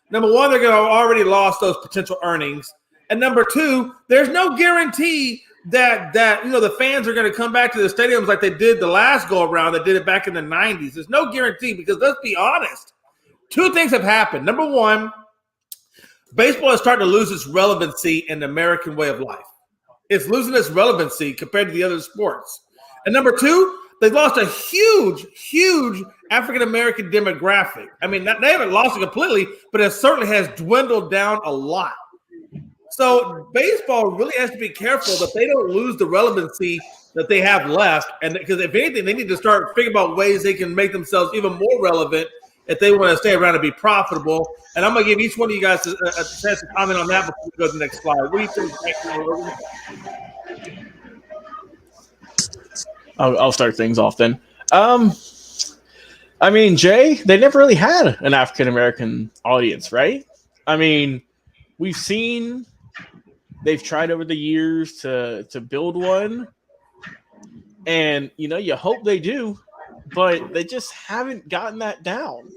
number one, they're going to have already lost those potential earnings, and number two, there's no guarantee that you know the fans are going to come back to the stadiums like they did the last go around. That did it back in the 90s. There's no guarantee, because let's be honest, two things have happened. Number one, baseball is starting to lose its relevancy in the American way of life. It's losing its relevancy compared to the other sports. And number two, they've lost a huge African American demographic. I mean, they haven't lost it completely, but it certainly has dwindled down a lot. So baseball really has to be careful that they don't lose the relevancy that they have left. And because if anything, they need to start figuring out ways they can make themselves even more relevant if they want to stay around and be profitable. And I'm going to give each one of you guys a chance to comment on that before we go to the next slide. What do you think? I'll start things off then. I mean, Jay, they never really had an African American audience, right? I mean, we've seen they've tried over the years to build one, and you know, you hope they do, but they just haven't gotten that down.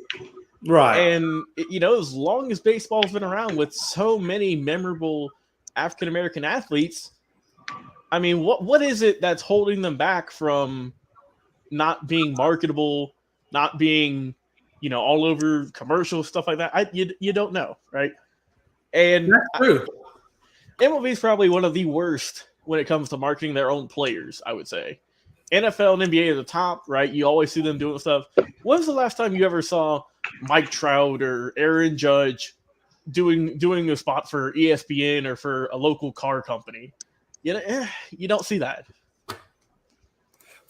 Right. And you know, as long as baseball's been around with so many memorable African American athletes, I mean, what is it that's holding them back from not being marketable, not being, you know, all over commercials, stuff like that? You don't know, right? And that's true. MLB is probably one of the worst when it comes to marketing their own players, I would say. NFL and NBA are the top, right? You always see them doing stuff. When's the last time you ever saw Mike Trout or Aaron Judge doing a spot for ESPN or for a local car company? You don't see that.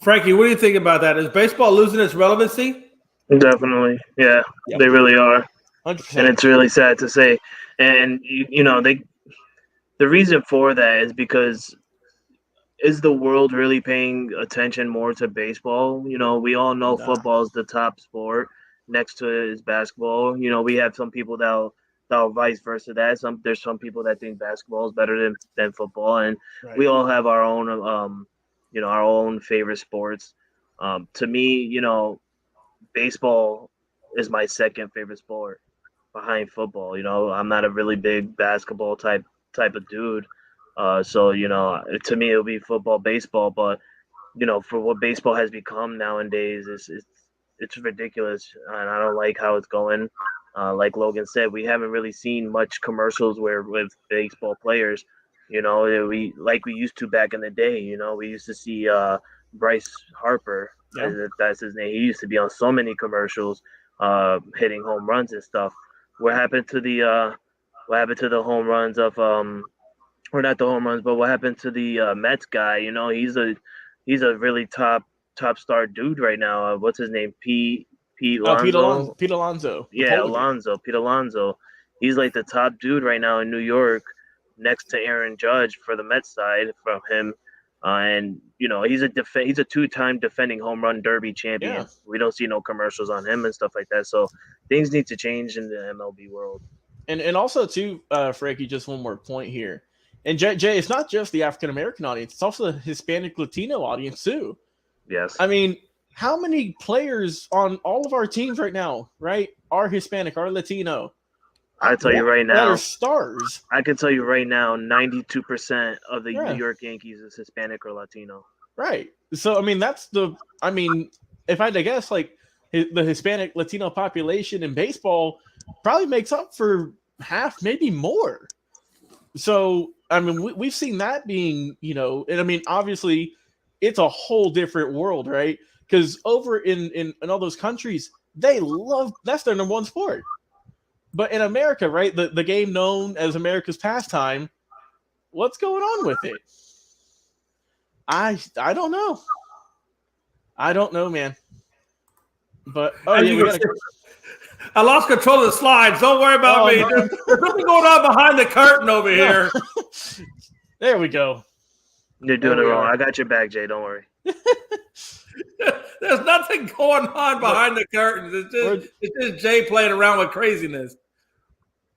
Frankie, what do you think about that? Is baseball losing its relevancy? Definitely, yeah, yep. They really are, 100%. And it's really sad to say. And you know, the reason for that is because, is the world really paying attention more to baseball? You know, we all know football is the top sport. Next to it is basketball. You know, we have some people that'll vice versa that. There's some people that think basketball is better than football, and right. We all have our own you know, our own favorite sports. To me, you know, baseball is my second favorite sport behind football. You know, I'm not a really big basketball type of dude, So to me, it'll be football, baseball, but for what baseball has become nowadays, it's ridiculous, and I don't like how it's going. Like Logan said, we haven't really seen much commercials with baseball players. We used to back in the day. We used to see Bryce Harper, that's his name. He used to be on so many commercials, hitting home runs and stuff. What happened to the home runs of or not the home runs, but what happened to the Mets guy? He's a really top star dude right now. What's his name? Pete Alonso. Pete Alonso. Yeah, Pete Alonso. He's like the top dude right now in New York, next to Aaron Judge for the Mets side from him. And he's a two-time defending home run derby champion. Yeah. We don't see no commercials on him and stuff like that. So things need to change in the MLB world. And also too, Frankie, just one more point here. And Jay, it's not just the African American audience; it's also the Hispanic Latino audience too. Yes. I mean, how many players on all of our teams right now, right, are Hispanic, are Latino? I tell you right now, that are stars. I can tell you right now, 92% of the New York Yankees is Hispanic or Latino. Right. So I mean, if I had to guess, like the Hispanic Latino population in baseball probably makes up for half, maybe more. So I mean, we've seen that being, and I mean, obviously, it's a whole different world, right? Because over in all those countries, that's their number one sport. But in America, right, the game known as America's pastime, what's going on with it? I don't know. I don't know, man. But I lost control of the slides. Don't worry about me. There's something going on behind the curtain over here. There we go. You're doing it wrong. I got your back, Jay. Don't worry. There's nothing going on behind the curtains. It's just Jay playing around with craziness.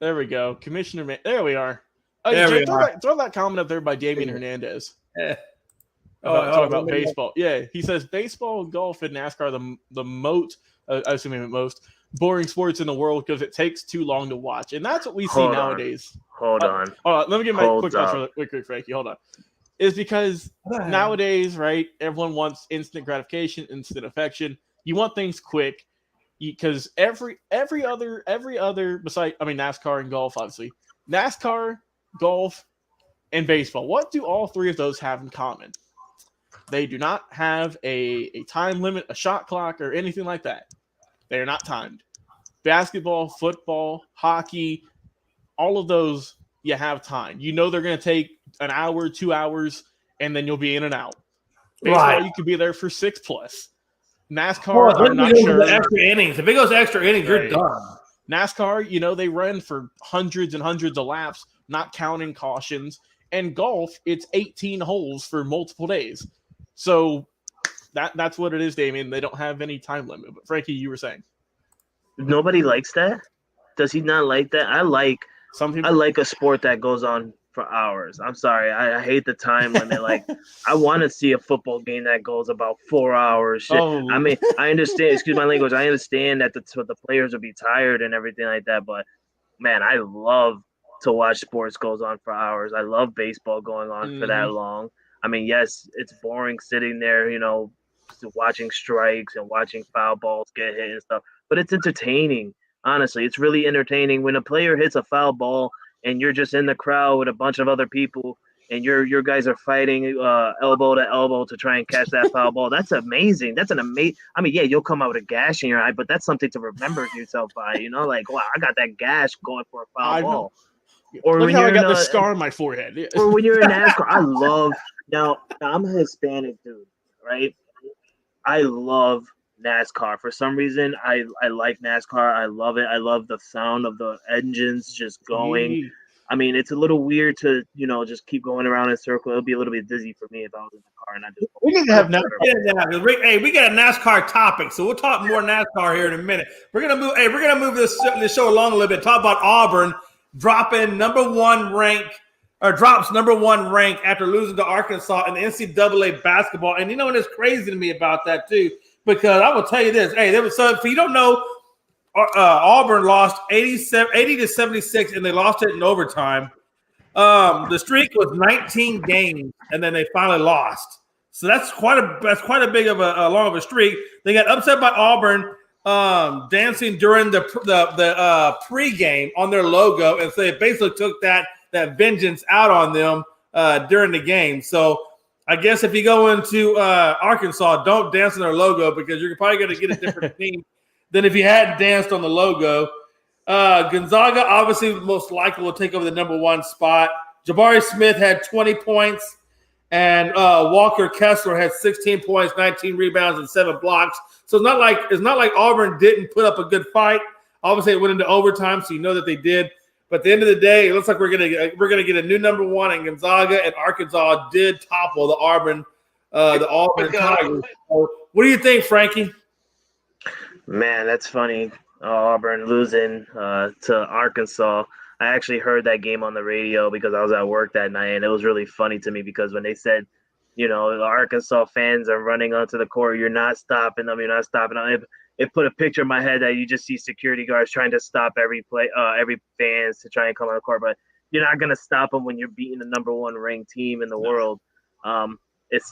There we go. Commissioner, there we are. Jay, throw that comment up there by Damian Hernandez. Yeah. Talk about baseball. Yeah, he says baseball, golf, and NASCAR are the most boring sports in the world because it takes too long to watch, and that's what we see nowadays. Hold on. Let me get my quick question, quick, Frankie. Hold on. Is because nowadays, right? Everyone wants instant gratification, instant affection. You want things quick, because every other besides, I mean, NASCAR and golf, obviously, NASCAR, golf, and baseball. What do all three of those have in common? They do not have a time limit, a shot clock, or anything like that. They are not timed. Basketball, football, hockey, all of those, you have time. They're going to take an hour, 2 hours, and then you'll be in and out. Baseball, you could be there for 6+. NASCAR, I'm not sure. Extra innings. If it goes extra innings, you're done. NASCAR, they run for hundreds and hundreds of laps, not counting cautions. And golf, it's 18 holes for multiple days. So that's what it is, Damien. They don't have any time limit. But Frankie, you were saying nobody likes that. Does he not like that? I like a sport that goes on for hours. I'm sorry, I hate the time limit. Like, I want to see a football game that goes about 4 hours. Oh. I mean, I understand. Excuse my language. I understand that the players will be tired and everything like that. But man, I love to watch sports goes on for hours. I love baseball going on for that long. I mean, yes, it's boring sitting there, watching strikes and watching foul balls get hit and stuff, but it's entertaining. Honestly, it's really entertaining when a player hits a foul ball and you're just in the crowd with a bunch of other people and your guys are fighting elbow to elbow to try and catch that foul ball. That's amazing. That's an amazing. I mean, yeah, you'll come out with a gash in your eye, but that's something to remember yourself by. Like, wow, I got that gash going for a foul ball. Or look how I got the scar on my forehead. Yeah. Or when you're in NASCAR, Now, I'm a Hispanic dude, right? I love NASCAR. For some reason, I like NASCAR. I love it. I love the sound of the engines just going. I mean, it's a little weird to, just keep going around in a circle. It'll be a little bit dizzy for me if I was in the car and I just. We need to have NASCAR. Hey, we got a NASCAR topic, so we'll talk more NASCAR here in a minute. We're gonna move this show along a little bit. Talk about Auburn dropping number one rank drops number one rank after losing to Arkansas in the NCAA basketball. And what is crazy to me about that too? Because I will tell you this. Hey, so if you don't know, Auburn lost 80-76, and they lost it in overtime. The streak was 19 games, and then they finally lost. So that's quite a big of a long of a streak. They got upset by Auburn, dancing during the pregame on their logo, and so they basically took that vengeance out on them during the game. So I guess if you go into Arkansas, don't dance on their logo because you're probably going to get a different team than if you hadn't danced on the logo. Gonzaga obviously most likely will take over the number 1 spot. Jabari Smith had 20 points. And Walker Kessler had 16 points, 19 rebounds, and 7 blocks. So it's not like Auburn didn't put up a good fight. Obviously, it went into overtime, so you know that they did. But at the end of the day, it looks like we're gonna get a new number 1, and Gonzaga and Arkansas did topple the Auburn Tigers. So what do you think, Frankie? Man, that's funny. Auburn losing to Arkansas. I actually heard that game on the radio because I was at work that night, and it was really funny to me because when they said, the Arkansas fans are running onto the court, you're not stopping them, it put a picture in my head that you just see security guards trying to stop every fans to try and come on the court, but you're not going to stop them when you're beating the number 1 ranked team in the world. It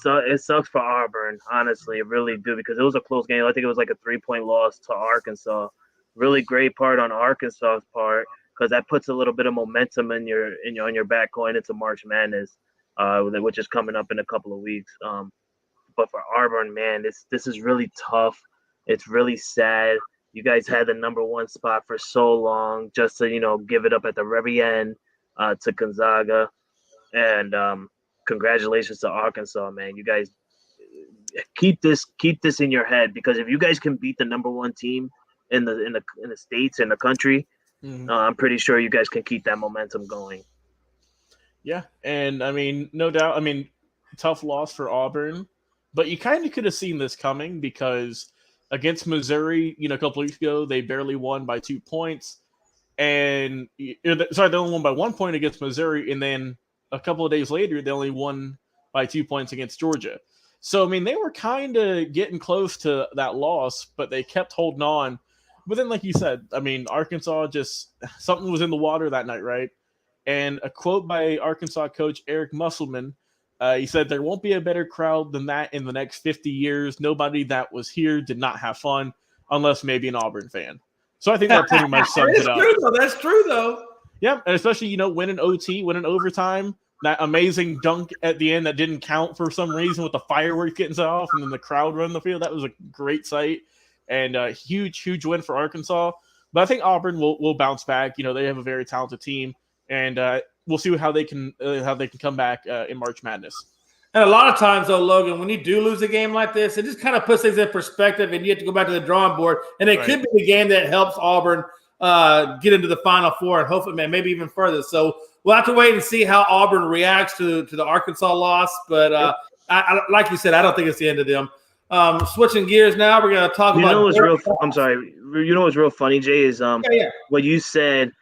sucks for Auburn, honestly. It really do because it was a close game. I think it was like a 3-point loss to Arkansas. Really great part on Arkansas's part, because that puts a little bit of momentum on your back going into March Madness, which is coming up in a couple of weeks. But for Auburn, man, this is really tough. It's really sad. You guys had the number 1 spot for so long, just to give it up at the very end to Gonzaga. And congratulations to Arkansas, man. You guys keep this in your head, because if you guys can beat the number 1 team in the states, in the country. I'm pretty sure you guys can keep that momentum going. Yeah, and no doubt. Tough loss for Auburn, but you kind of could have seen this coming because against Missouri, a couple weeks ago, they barely won by 2 points, and they only won by 1 point against Missouri, and then a couple of days later, they only won by 2 points against Georgia. So they were kind of getting close to that loss, but they kept holding on. But then, like you said, Arkansas something was in the water that night, right? And a quote by Arkansas coach Eric Musselman, he said, "There won't be a better crowd than that in the next 50 years. Nobody that was here did not have fun, unless maybe an Auburn fan." So I think that pretty much sums it up. That's true, though. Yeah, and especially, winning OT, winning overtime, that amazing dunk at the end that didn't count for some reason with the fireworks getting set off and then the crowd running the field. That was a great sight. And a huge win for Arkansas. But I think Auburn will bounce back. They have a very talented team, and we'll see how they can come back in March Madness. And a lot of times, though, Logan, when you do lose a game like this, it just kind of puts things in perspective, and you have to go back to the drawing board. And it could be the game that helps Auburn get into the Final Four and hopefully, maybe even further. So we'll have to wait and see how Auburn reacts to the Arkansas loss. But I, like you said, I don't think it's the end of them. Switching gears now, we're going to talk about. I'm sorry. You know what's real funny, Jay, is what you said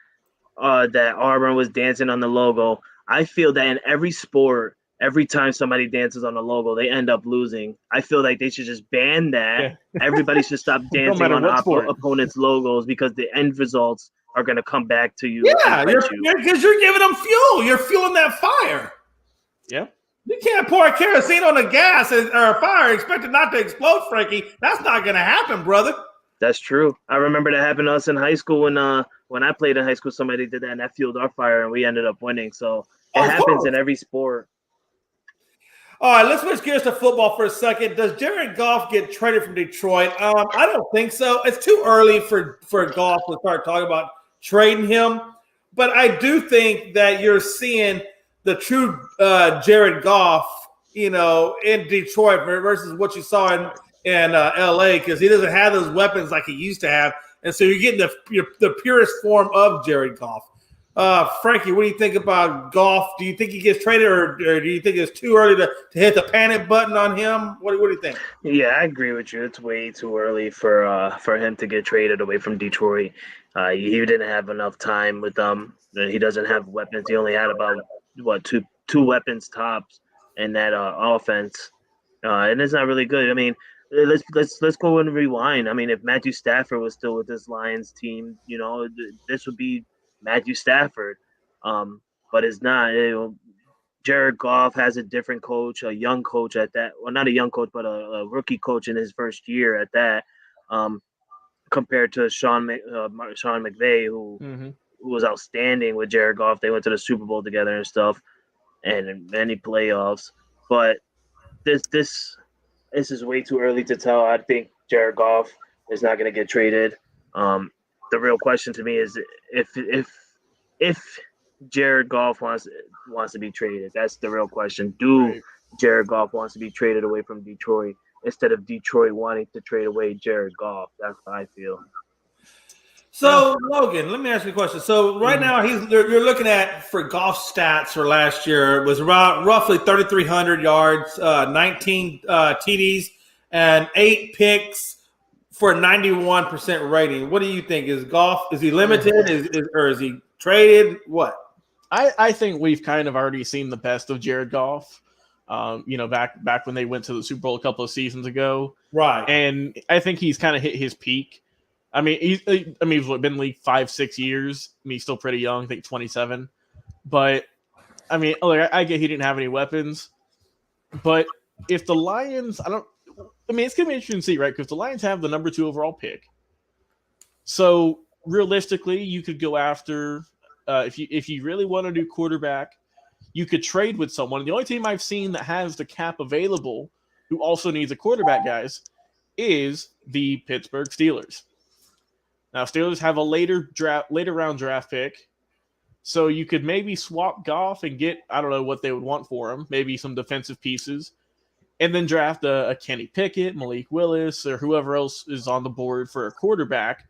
that Auburn was dancing on the logo. I feel that in every sport, every time somebody dances on the logo, they end up losing. I feel like they should just ban that. Yeah. Everybody should stop dancing on opponents' logos because the end results are going to come back to you. Yeah, because you're giving them fuel. You're fueling that fire. Yeah. You can't pour kerosene on a gas or a fire and expect it not to explode, Frankie. That's not going to happen, brother. That's true. I remember that happened to us in high school when I played in high school. Somebody did that, and that fueled our fire, and we ended up winning. So it happens in every sport. All right, let's switch gears to football for a second. Does Jared Goff get traded from Detroit? I don't think so. It's too early for Goff to start talking about trading him. But I do think that you're seeing the true Jared Goff, in Detroit versus what you saw in LA, because he doesn't have those weapons like he used to have. And so you're getting the purest form of Jared Goff. Frankie, what do you think about Goff? Do you think he gets traded, or do you think it's too early to hit the panic button on him? What do you think? Yeah, I agree with you. It's way too early for him to get traded away from Detroit. He didn't have enough time with them. He doesn't have weapons. He only had about two weapons tops in that offense, and it's not really good. I mean, let's go and rewind. I mean, if Matthew Stafford was still with this Lions team, this would be Matthew Stafford. but it's not. Jared Goff has a different coach, a young coach at that. Well, not a young coach, but a rookie coach in his first year at that. Compared to Sean McVay, who was outstanding with Jared Goff. They went to the Super Bowl together and stuff, and in many playoffs. But this is way too early to tell. I think Jared Goff is not going to get traded. The real question to me is if Jared Goff wants to be traded. That's the real question. Jared Goff wants to be traded away from Detroit instead of Detroit wanting to trade away Jared Goff? That's how I feel. So, Logan, let me ask you a question. So, right now, you're looking at for Goff's stats for last year, it was around roughly 3,300 yards, 19 TDs, and 8 picks for a 91% rating. What do you think? Is he limited? Or is he traded? What? I think we've kind of already seen the best of Jared Goff. Back when they went to the Super Bowl a couple of seasons ago, right? And I think he's kind of hit his peak. I mean, he's been in the league 5-6 years. I mean, he's still pretty young. I think 27. But I mean, I get he didn't have any weapons. But if the Lions, it's gonna be interesting to see, right? Because the Lions have the number 2 overall pick. So realistically, you could go after if you really want to do quarterback. You could trade with someone. The only team I've seen that has the cap available who also needs a quarterback, guys, is the Pittsburgh Steelers. Now, Steelers have a later round draft pick, so you could maybe swap Goff and get, I don't know what they would want for him, maybe some defensive pieces, and then draft a Kenny Pickett, Malik Willis, or whoever else is on the board for a quarterback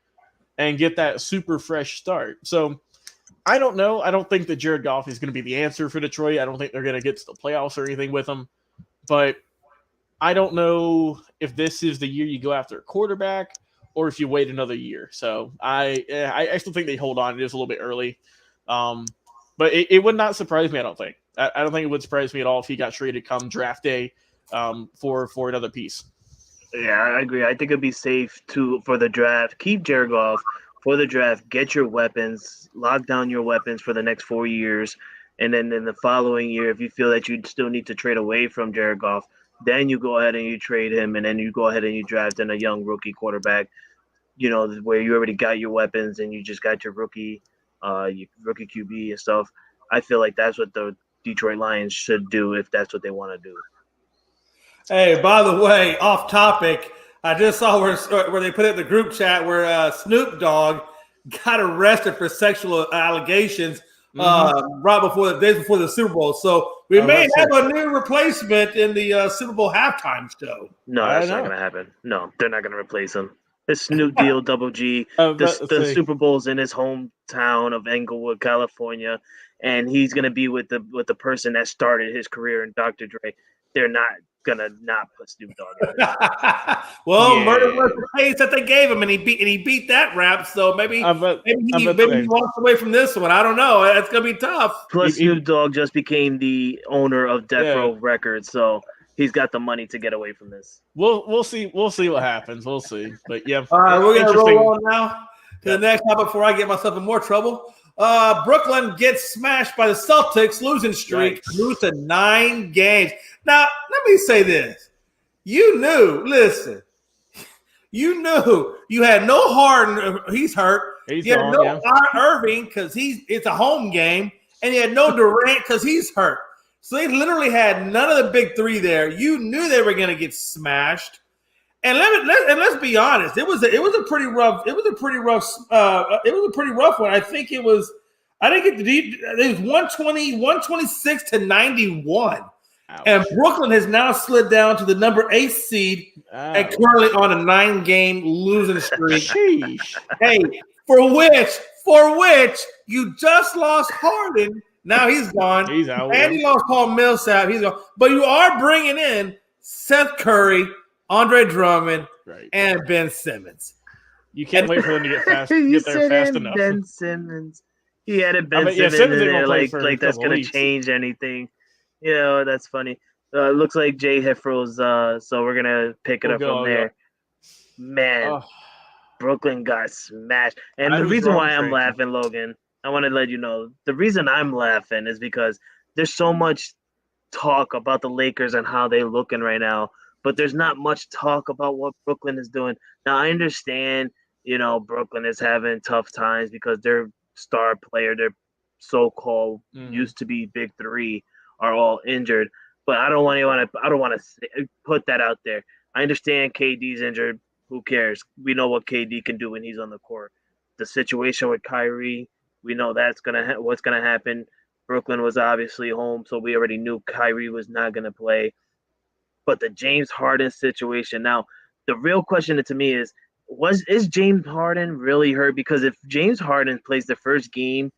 and get that super fresh start. So, I don't know. I don't think that Jared Goff is going to be the answer for Detroit. I don't think they're going to get to the playoffs or anything with him. But I don't know if this is the year you go after a quarterback or if you wait another year. So I still think they hold on. It is a little bit early. But it would not surprise me, I don't think. I don't think it would surprise me at all if he got traded come draft day for another piece. Yeah, I agree. I think it'd be safe for the draft. Keep Jared Goff for the draft. Get your weapons. Lock down your weapons for the next 4 years. And then in the following year, if you feel that you still need to trade away from Jared Goff, then you go ahead and you trade him, and then you go ahead and you draft in a young rookie quarterback, where you already got your weapons and you just got your rookie QB and stuff. I feel like that's what the Detroit Lions should do if that's what they want to do. Hey, by the way, off topic, I just saw where they put it in the group chat where Snoop Dogg got arrested for sexual allegations right before the days before the Super Bowl. So we may have a new replacement in the Super Bowl halftime show. No, that's not going to happen. No, they're not going to replace him. It's Snoop Deal Double G. The Super Bowl's in his hometown of Englewood, California, and he's going to be with the person that started his career in Dr. Dre. They're not gonna not put Snoop Dogg in there. Murder was the case that they gave him, and he beat that rap. So maybe he walks away from this one. I don't know. It's gonna be tough. Plus, Snoop Dogg just became the owner of Death Row Records, so he's got the money to get away from this. We'll see what happens. We'll see. But yeah, all right, we're gonna roll on now to the next topic before I get myself in more trouble. Brooklyn gets smashed by the Celtics, losing streak, lose to 9 games. Now, let me say this. You knew you had no Harden. He's hurt. You had no Irving because it's a home game, and you had no Durant because he's hurt. So they literally had none of the big three there. You knew they were going to get smashed. And let's be honest. It was a pretty rough one. I think it was 126 to 91. Ouch. And Brooklyn has now slid down to the number 8 seed and currently on a 9-game losing streak. Hey, for which you just lost Harden. Now he's gone. He's out. And you lost Paul Millsap. He's gone. But you are bringing in Seth Curry, Andre Drummond, and Ben Simmons. You can't wait for them to get fast enough. Ben Simmons. He added Ben Simmons in there like that's going to change anything. That's funny. Looks like Jay hit froze, so we're going to pick it up from there. Man, Brooklyn got smashed. And the reason why I'm laughing, Logan, I want to let you know the reason I'm laughing is because there's so much talk about the Lakers and how they're looking right now, but there's not much talk about what Brooklyn is doing. Now I understand, Brooklyn is having tough times because their star player, their so-called used to be big three, are all injured. But I don't want to put that out there. I understand KD's injured. Who cares? We know what KD can do when he's on the court. The situation with Kyrie, we know that's what's gonna happen. Brooklyn was obviously home, so we already knew Kyrie was not going to play. But the James Harden situation, now, the real question to me is James Harden really hurt? Because if James Harden plays the first game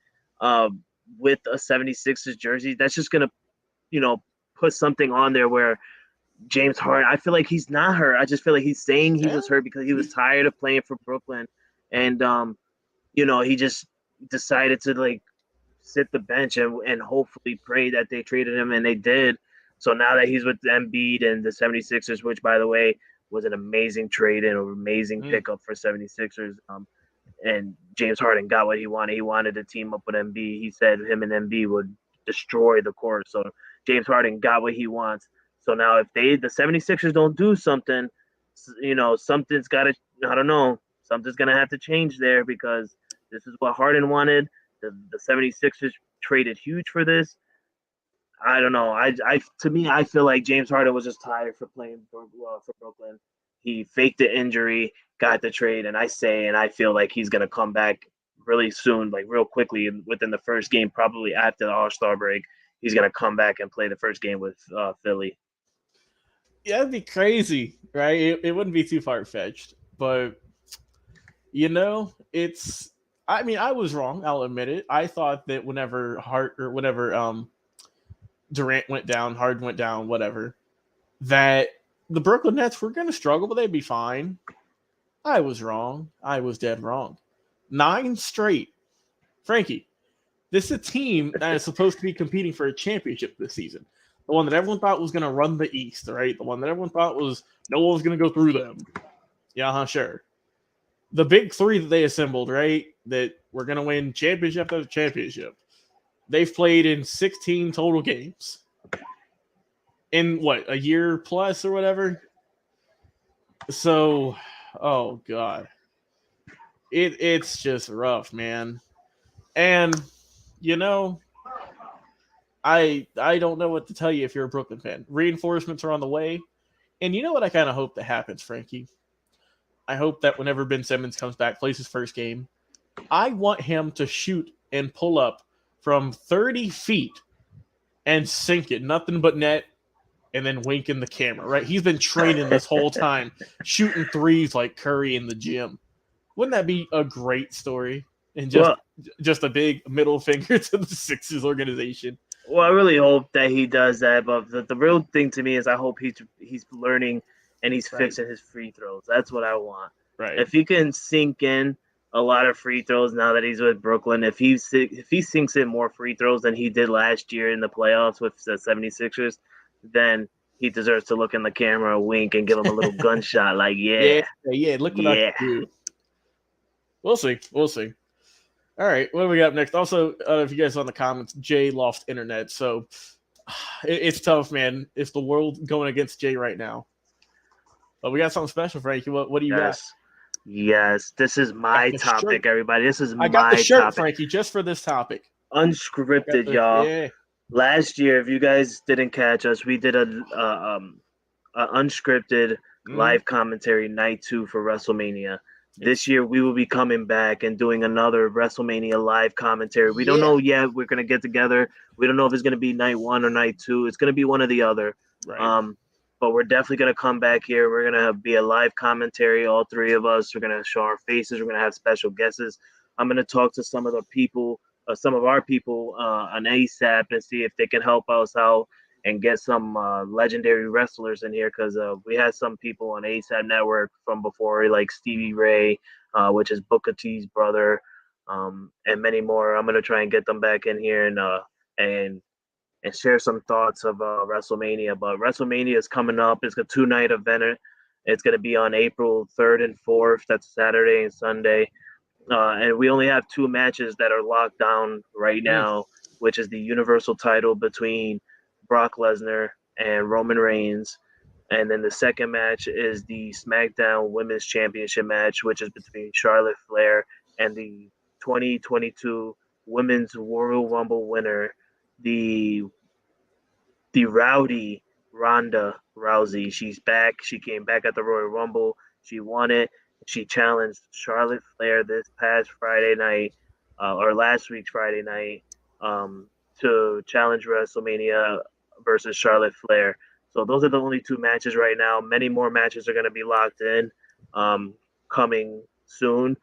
with a 76ers jersey, that's just going to, put something on there where James Harden, I feel like he's not hurt. I just feel like he's saying he was hurt because he was tired of playing for Brooklyn. And, he just decided to, sit the bench and hopefully pray that they traded him, and they did. So now that he's with Embiid and the 76ers, which, by the way, was an amazing trade and an amazing pickup for 76ers, and James Harden got what he wanted. He wanted to team up with Embiid. He said him and Embiid would destroy the court. So James Harden got what he wants. So now if the 76ers don't do something, something's got to – I don't know. Something's going to have to change there because this is what Harden wanted. The 76ers traded huge for this. I don't know. To me, I feel like James Harden was just tired for playing for Brooklyn. He faked the injury, got the trade, and I feel like he's going to come back really soon, like real quickly within the first game, probably after the All-Star break. He's going to come back and play the first game with Philly. Yeah, it'd be crazy, right? It wouldn't be too far-fetched, but it's. I mean, I was wrong. I'll admit it. I thought that whenever Durant went down, Harden went down, whatever, that the Brooklyn Nets were going to struggle, but they'd be fine. I was wrong. I was dead wrong. 9 straight. Frankie, this is a team that is supposed to be competing for a championship this season. The one that everyone thought was going to run the East, right? The one that everyone thought was no one was going to go through them. Yeah, sure. The big three that they assembled, right, that we're going to win championship after championship. They've played in 16 total games. In, a year plus or whatever? So, oh, God. It's just rough, man. And, I don't know what to tell you if you're a Brooklyn fan. Reinforcements are on the way. And you know what I kind of hope that happens, Frankie? I hope that whenever Ben Simmons comes back, plays his first game, I want him to shoot and pull up from 30 feet and sink it. Nothing but net and then wink in the camera, right? He's been training this whole time, shooting threes like Curry in the gym. Wouldn't that be a great story? And just a big middle finger to the Sixers organization. Well, I really hope that he does that. But the real thing to me is I hope he's learning and he's fixing his free throws. That's what I want. Right. If he can sink in a lot of free throws now that he's with Brooklyn, if he sinks in more free throws than he did last year in the playoffs with the 76ers, then he deserves to look in the camera, wink, and give him a little gunshot like, yeah, look what I can do. We'll see. All right, what do we got next? Also, if you guys saw in the comments, Jay lost internet, so it's tough, man. It's the world going against Jay right now. But we got something special, Frankie. What do you got? Yes, this is my topic, everybody. This is my topic. I got the shirt, Frankie, just for this topic. Unscripted, y'all. Yeah. Last year, if you guys didn't catch us, we did a unscripted live commentary night 2 for WrestleMania. This year, we will be coming back and doing another WrestleMania live commentary. We don't know yet. We're going to get together. We don't know if it's going to be night 1 or night 2. It's going to be one or the other. Right. But we're definitely going to come back here. We're going to be a live commentary, all 3 of us. We're going to show our faces. We're going to have special guests. I'm going to talk to some of our people on ASAP and see if they can help us out and get some legendary wrestlers in here because we had some people on ASAP Network from before, like Stevie Ray, which is Booker T's brother, and many more. I'm going to try and get them back in here and share some thoughts of WrestleMania. But WrestleMania is coming up. It's a 2-night event. It's going to be on April 3rd and 4th. That's Saturday and Sunday. And we only have 2 matches that are locked down right now, which is the Universal title between Brock Lesnar and Roman Reigns. And then the second match is the SmackDown Women's Championship match, which is between Charlotte Flair and the 2022 Women's Royal Rumble winner, the rowdy Ronda Rousey. She's back. She came back at the Royal Rumble. She won it. She challenged Charlotte Flair this past Friday night, or last week's Friday night, to challenge WrestleMania versus Charlotte Flair. So those are the only 2 matches right now. Many more matches are going to be locked in, coming soon.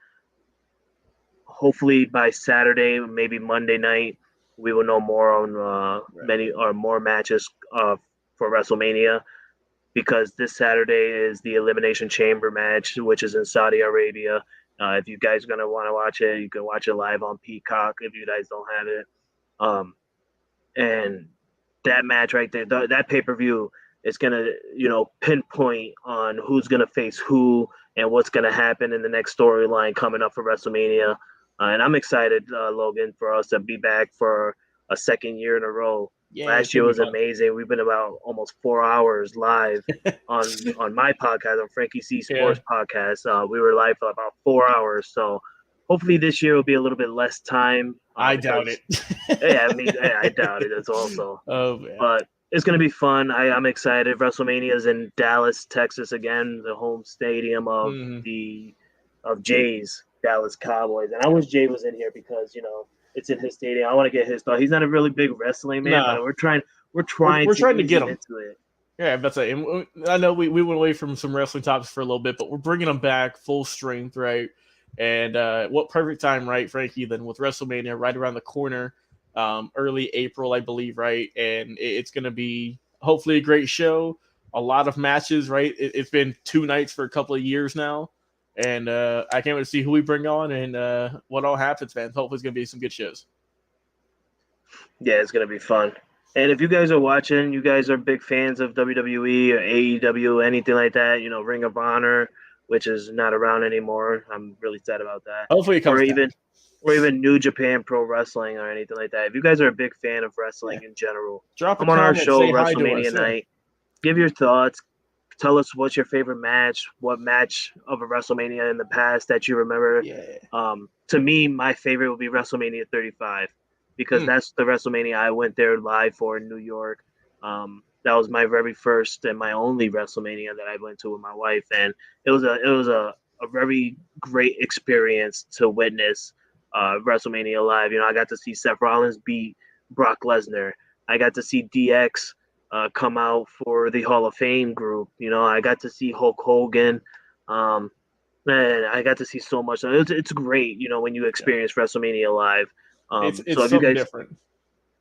Hopefully by Saturday, maybe Monday night, we will know more on many or more matches for WrestleMania, because this Saturday is the Elimination Chamber match, which is in Saudi Arabia. If you guys are going to want to watch it, you can watch it live on Peacock if you guys don't have it. And that match right there, that pay-per-view is going to, pinpoint on who's going to face who and what's going to happen in the next storyline coming up for WrestleMania. And I'm excited, Logan, for us to be back for a second year in a row. Yeah, last year was amazing. We've been about almost 4 hours live on my podcast, on Frankie C Sports podcast. We were live for about 4 hours. So hopefully this year will be a little bit less time. I doubt it. I doubt it. That's also. Oh, man. But it's going to be fun. I'm excited. WrestleMania is in Dallas, Texas again, the home stadium of Jay's Dallas Cowboys. And I wish Jay was in here because, it's in his stadium. I want to get his thought. He's not a really big wrestling man, but we're trying to get him into it. Yeah, that's it. And I know we went away from some wrestling topics for a little bit, but we're bringing them back full strength, right? And what perfect time, right, Frankie, then with WrestleMania right around the corner, early April, I believe, right? And it's going to be hopefully a great show. A lot of matches, right? It's been 2 nights for a couple of years now. And I can't wait to see who we bring on and what all happens, man. Hopefully it's going to be some good shows. Yeah, it's going to be fun. And if you guys are watching, you guys are big fans of WWE or AEW, anything like that, Ring of Honor, which is not around anymore. I'm really sad about that. Hopefully it comes back. Or even New Japan Pro Wrestling or anything like that. If you guys are a big fan of wrestling in general, come on our show, WrestleMania night. Give your thoughts. Tell us what's your favorite match, what match of a WrestleMania in the past that you remember. Yeah. To me, my favorite would be WrestleMania 35 because that's the WrestleMania I went there live for in New York. That was my very first and my only WrestleMania that I went to with my wife, and it was a very great experience to witness WrestleMania live. I got to see Seth Rollins beat Brock Lesnar. I got to see DX come out for the Hall of Fame group. I got to see Hulk Hogan. Man, I got to see so much. It's great, when you experience WrestleMania live. It's so something different.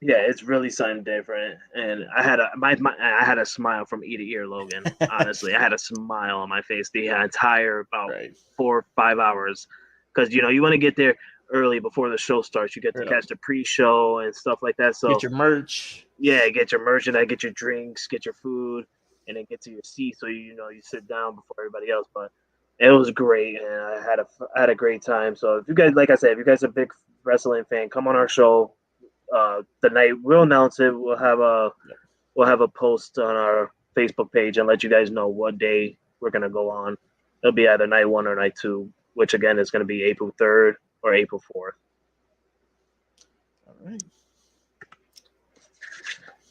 Yeah, it's really something different. And I had I had a smile from ear to ear, Logan. Honestly, I had a smile on my face the entire about 4 or 5 hours because you want to get there early before the show starts. You get to catch the pre-show and stuff like that. So get your merch. Yeah, get your merchandise, get your drinks, get your food, and then get to your seat so you sit down before everybody else. But it was great, and I had a great time. So if you guys, like I said, if you guys are a big wrestling fan, come on our show the night. We'll announce it. We'll have a post on our Facebook page and let you guys know what day we're gonna go on. It'll be either night 1 or night 2, which again is gonna be April 3rd or April 4th. All right.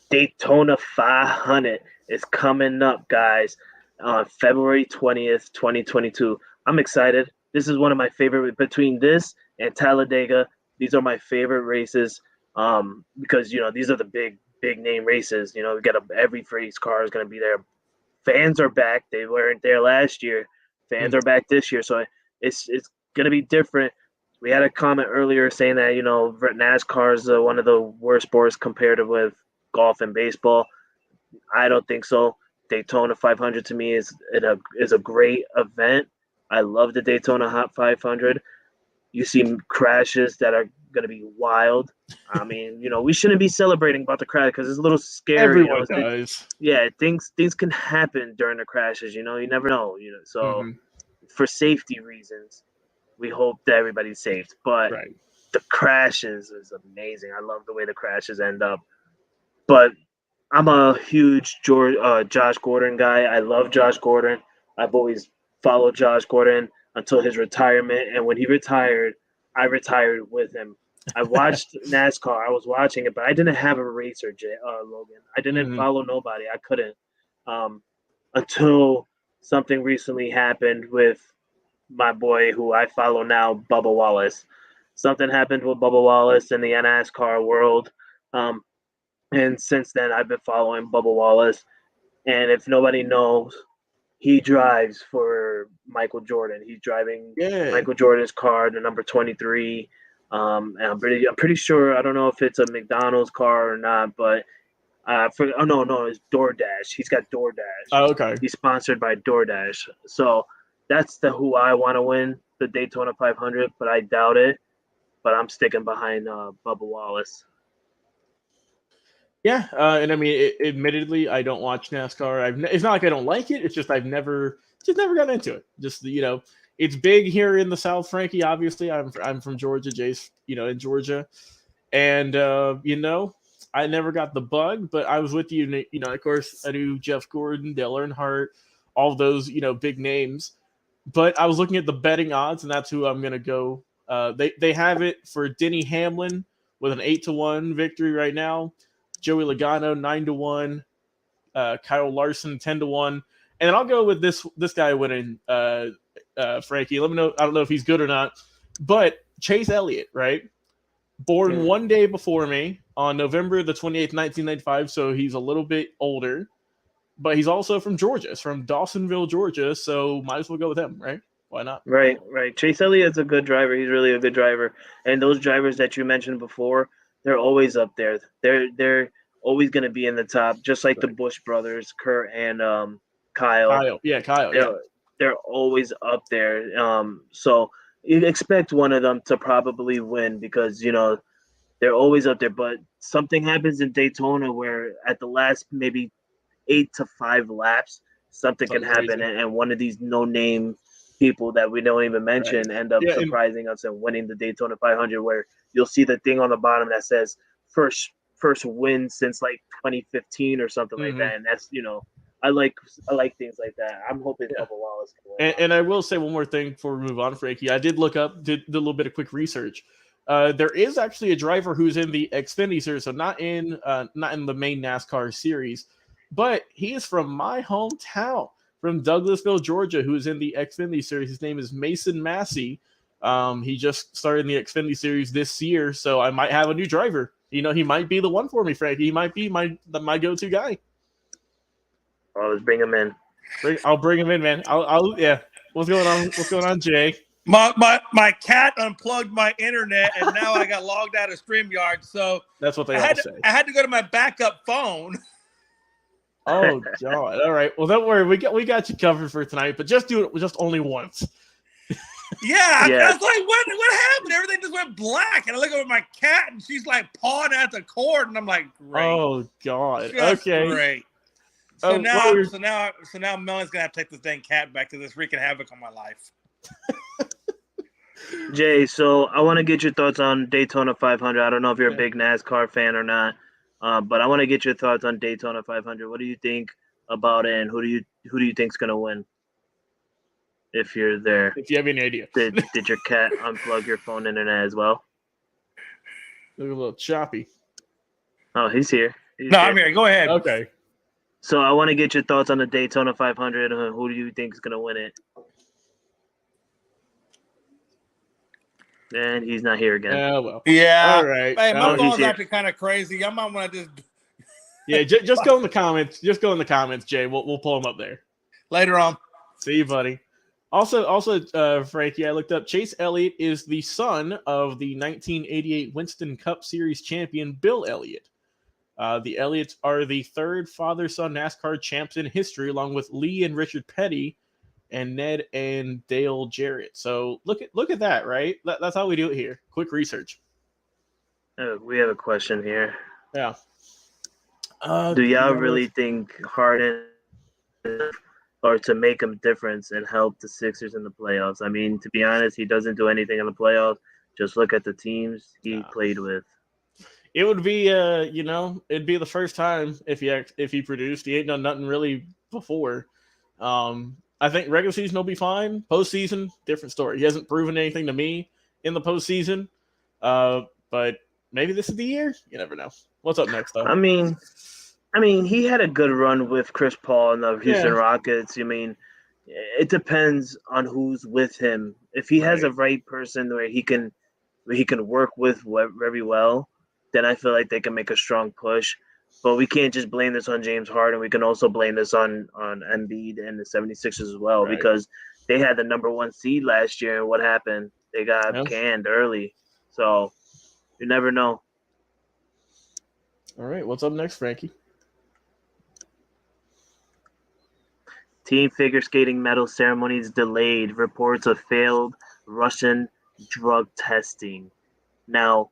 Daytona 500 is coming up, guys, on February 20th, 2022. I'm excited. This is one of my favorite. Between this and Talladega, these are my favorite races because, these are the big name races. We got every race car is going to be there. Fans are back. They weren't there last year. Fans are back this year. So it's going to be different. We had a comment earlier saying that, NASCAR is one of the worst sports compared with golf and baseball. I don't think so. Daytona 500 to me is a great event. I love the Daytona Hot 500. You see crashes that are going to be wild. I mean, we shouldn't be celebrating about the crash because it's a little scary. Everyone does. Yeah, things can happen during the crashes. You never know. So for safety reasons, we hope that everybody's safe. But Right. the crashes is amazing. I love the way the crashes end up. But I'm a huge Josh Gordon guy. I love Josh Gordon. I've always followed Josh Gordon until his retirement. And when he retired, I retired with him. I watched NASCAR. I was watching it, but I didn't have a racer, Logan. I didn't follow nobody. I couldn't until something recently happened with my boy who I follow now, Bubba Wallace. Something happened with Bubba Wallace in the NASCAR world. And since then, I've been following Bubba Wallace. And if nobody knows, he drives for Michael Jordan. He's driving Michael Jordan's car, the number 23. And I'm pretty sure. I don't know if it's a McDonald's car or not, but no, it's DoorDash. He's got DoorDash. Oh, okay. He's sponsored by DoorDash. So that's who I want to win the Daytona 500, but I doubt it. But I'm sticking behind Bubba Wallace. Yeah, and I mean, admittedly, I don't watch NASCAR. It's not like I don't like it. It's just I've never gotten into it. Just it's big here in the South, Frankie. Obviously, I'm from Georgia. Jay's in Georgia, and I never got the bug. But I was with you. Of course, I knew Jeff Gordon, Dale Earnhardt, all those big names. But I was looking at the betting odds, and that's who I'm gonna go. They have it for Denny Hamlin with an 8-1 victory right now. Joey Logano 9-1, Kyle Larson 10-1, and then I'll go with this guy winning. Frankie, let me know. I don't know if he's good or not, but Chase Elliott, right? Born one day before me on November the 28th, 1995, so he's a little bit older, but he's also from Georgia. It's from Dawsonville, Georgia, so might as well go with him, right? Why not? Right. Chase Elliott's a good driver. He's really a good driver, and those drivers that you mentioned before, they're always up there. They're always going to be in the top, just like the Busch brothers, Kurt and Kyle. Kyle. They're always up there. So you expect one of them to probably win because they're always up there. But something happens in Daytona where at the last maybe 8 to 5 laps, something can happen, and one of these no-name people that we don't even mention end up surprising us and winning the Daytona 500, where you'll see the thing on the bottom that says first win since like 2015 or something like that, and that's I like things like that. I'm hoping Bubba Wallace can win. And I will say one more thing before we move on, Frankie. I did did a little bit of quick research. There is actually a driver who's in the Xfinity series, so not in the main NASCAR series, but he is from my hometown, from Douglasville, Georgia, who is in the Xfinity series. His name is Mason Massey. He just started in the Xfinity series this year, so I might have a new driver. He might be the one for me, Frankie. He might be my go-to guy. Oh, let's bring him in. I'll bring him in, man. Yeah. What's going on? What's going on, Jay? My cat unplugged my internet, and now I got logged out of StreamYard. So that's what they all say. I had to go to my backup phone. Oh God! All right. Well, don't worry. We got you covered for tonight, but just do it only once. Yeah. I was like, what happened? Everything just went black, and I look over at my cat, and she's like pawing at the cord, and I'm like, great. Oh God. Just okay. Great. So now Melon's gonna have to take this dang cat back to this wreaking havoc on my life. Jay, so I want to get your thoughts on Daytona 500. I don't know if you're a big NASCAR fan or not, but I want to get your thoughts on Daytona 500. What do you think about it, and who do you think's gonna win? If you're there, if you have any idea, did your cat unplug your phone internet as well? Look a little choppy. Oh, he's here. I'm here. Go ahead. Okay. So I want to get your thoughts on the Daytona 500. Who do you think is gonna win it? And he's not here again. Well. Yeah. All right. Hey, my phone's acting kind of crazy. I might want to just. Yeah, just go in the comments. Just go in the comments, Jay. We'll pull them up there later on. See you, buddy. Also, Frankie, I looked up. Chase Elliott is the son of the 1988 Winston Cup Series champion Bill Elliott. The Elliots are the third father-son NASCAR champs in history, along with Lee and Richard Petty, and Ned and Dale Jarrett. So look at that, right? That's how we do it here. Quick research. We have a question here. Yeah. Do y'all really think Harden or to make a difference and help the Sixers in the playoffs. I mean, to be honest, he doesn't do anything in the playoffs. Just look at the teams he played with. It would be, it'd be the first time if he produced. He ain't done nothing really before. I think regular season will be fine. Postseason, different story. He hasn't proven anything to me in the postseason. But maybe this is the year. You never know. What's up next, though? I mean, he had a good run with Chris Paul and the Houston Rockets. I mean, it depends on who's with him. If he has a right person where he can work with very well, then I feel like they can make a strong push. But we can't just blame this on James Harden. We can also blame this on Embiid and the 76ers as well, because they had the number 1 seed last year, and what happened? They got canned early. So you never know. All right, what's up next, Frankie? Team figure skating medal ceremonies delayed. Reports of failed Russian drug testing. Now,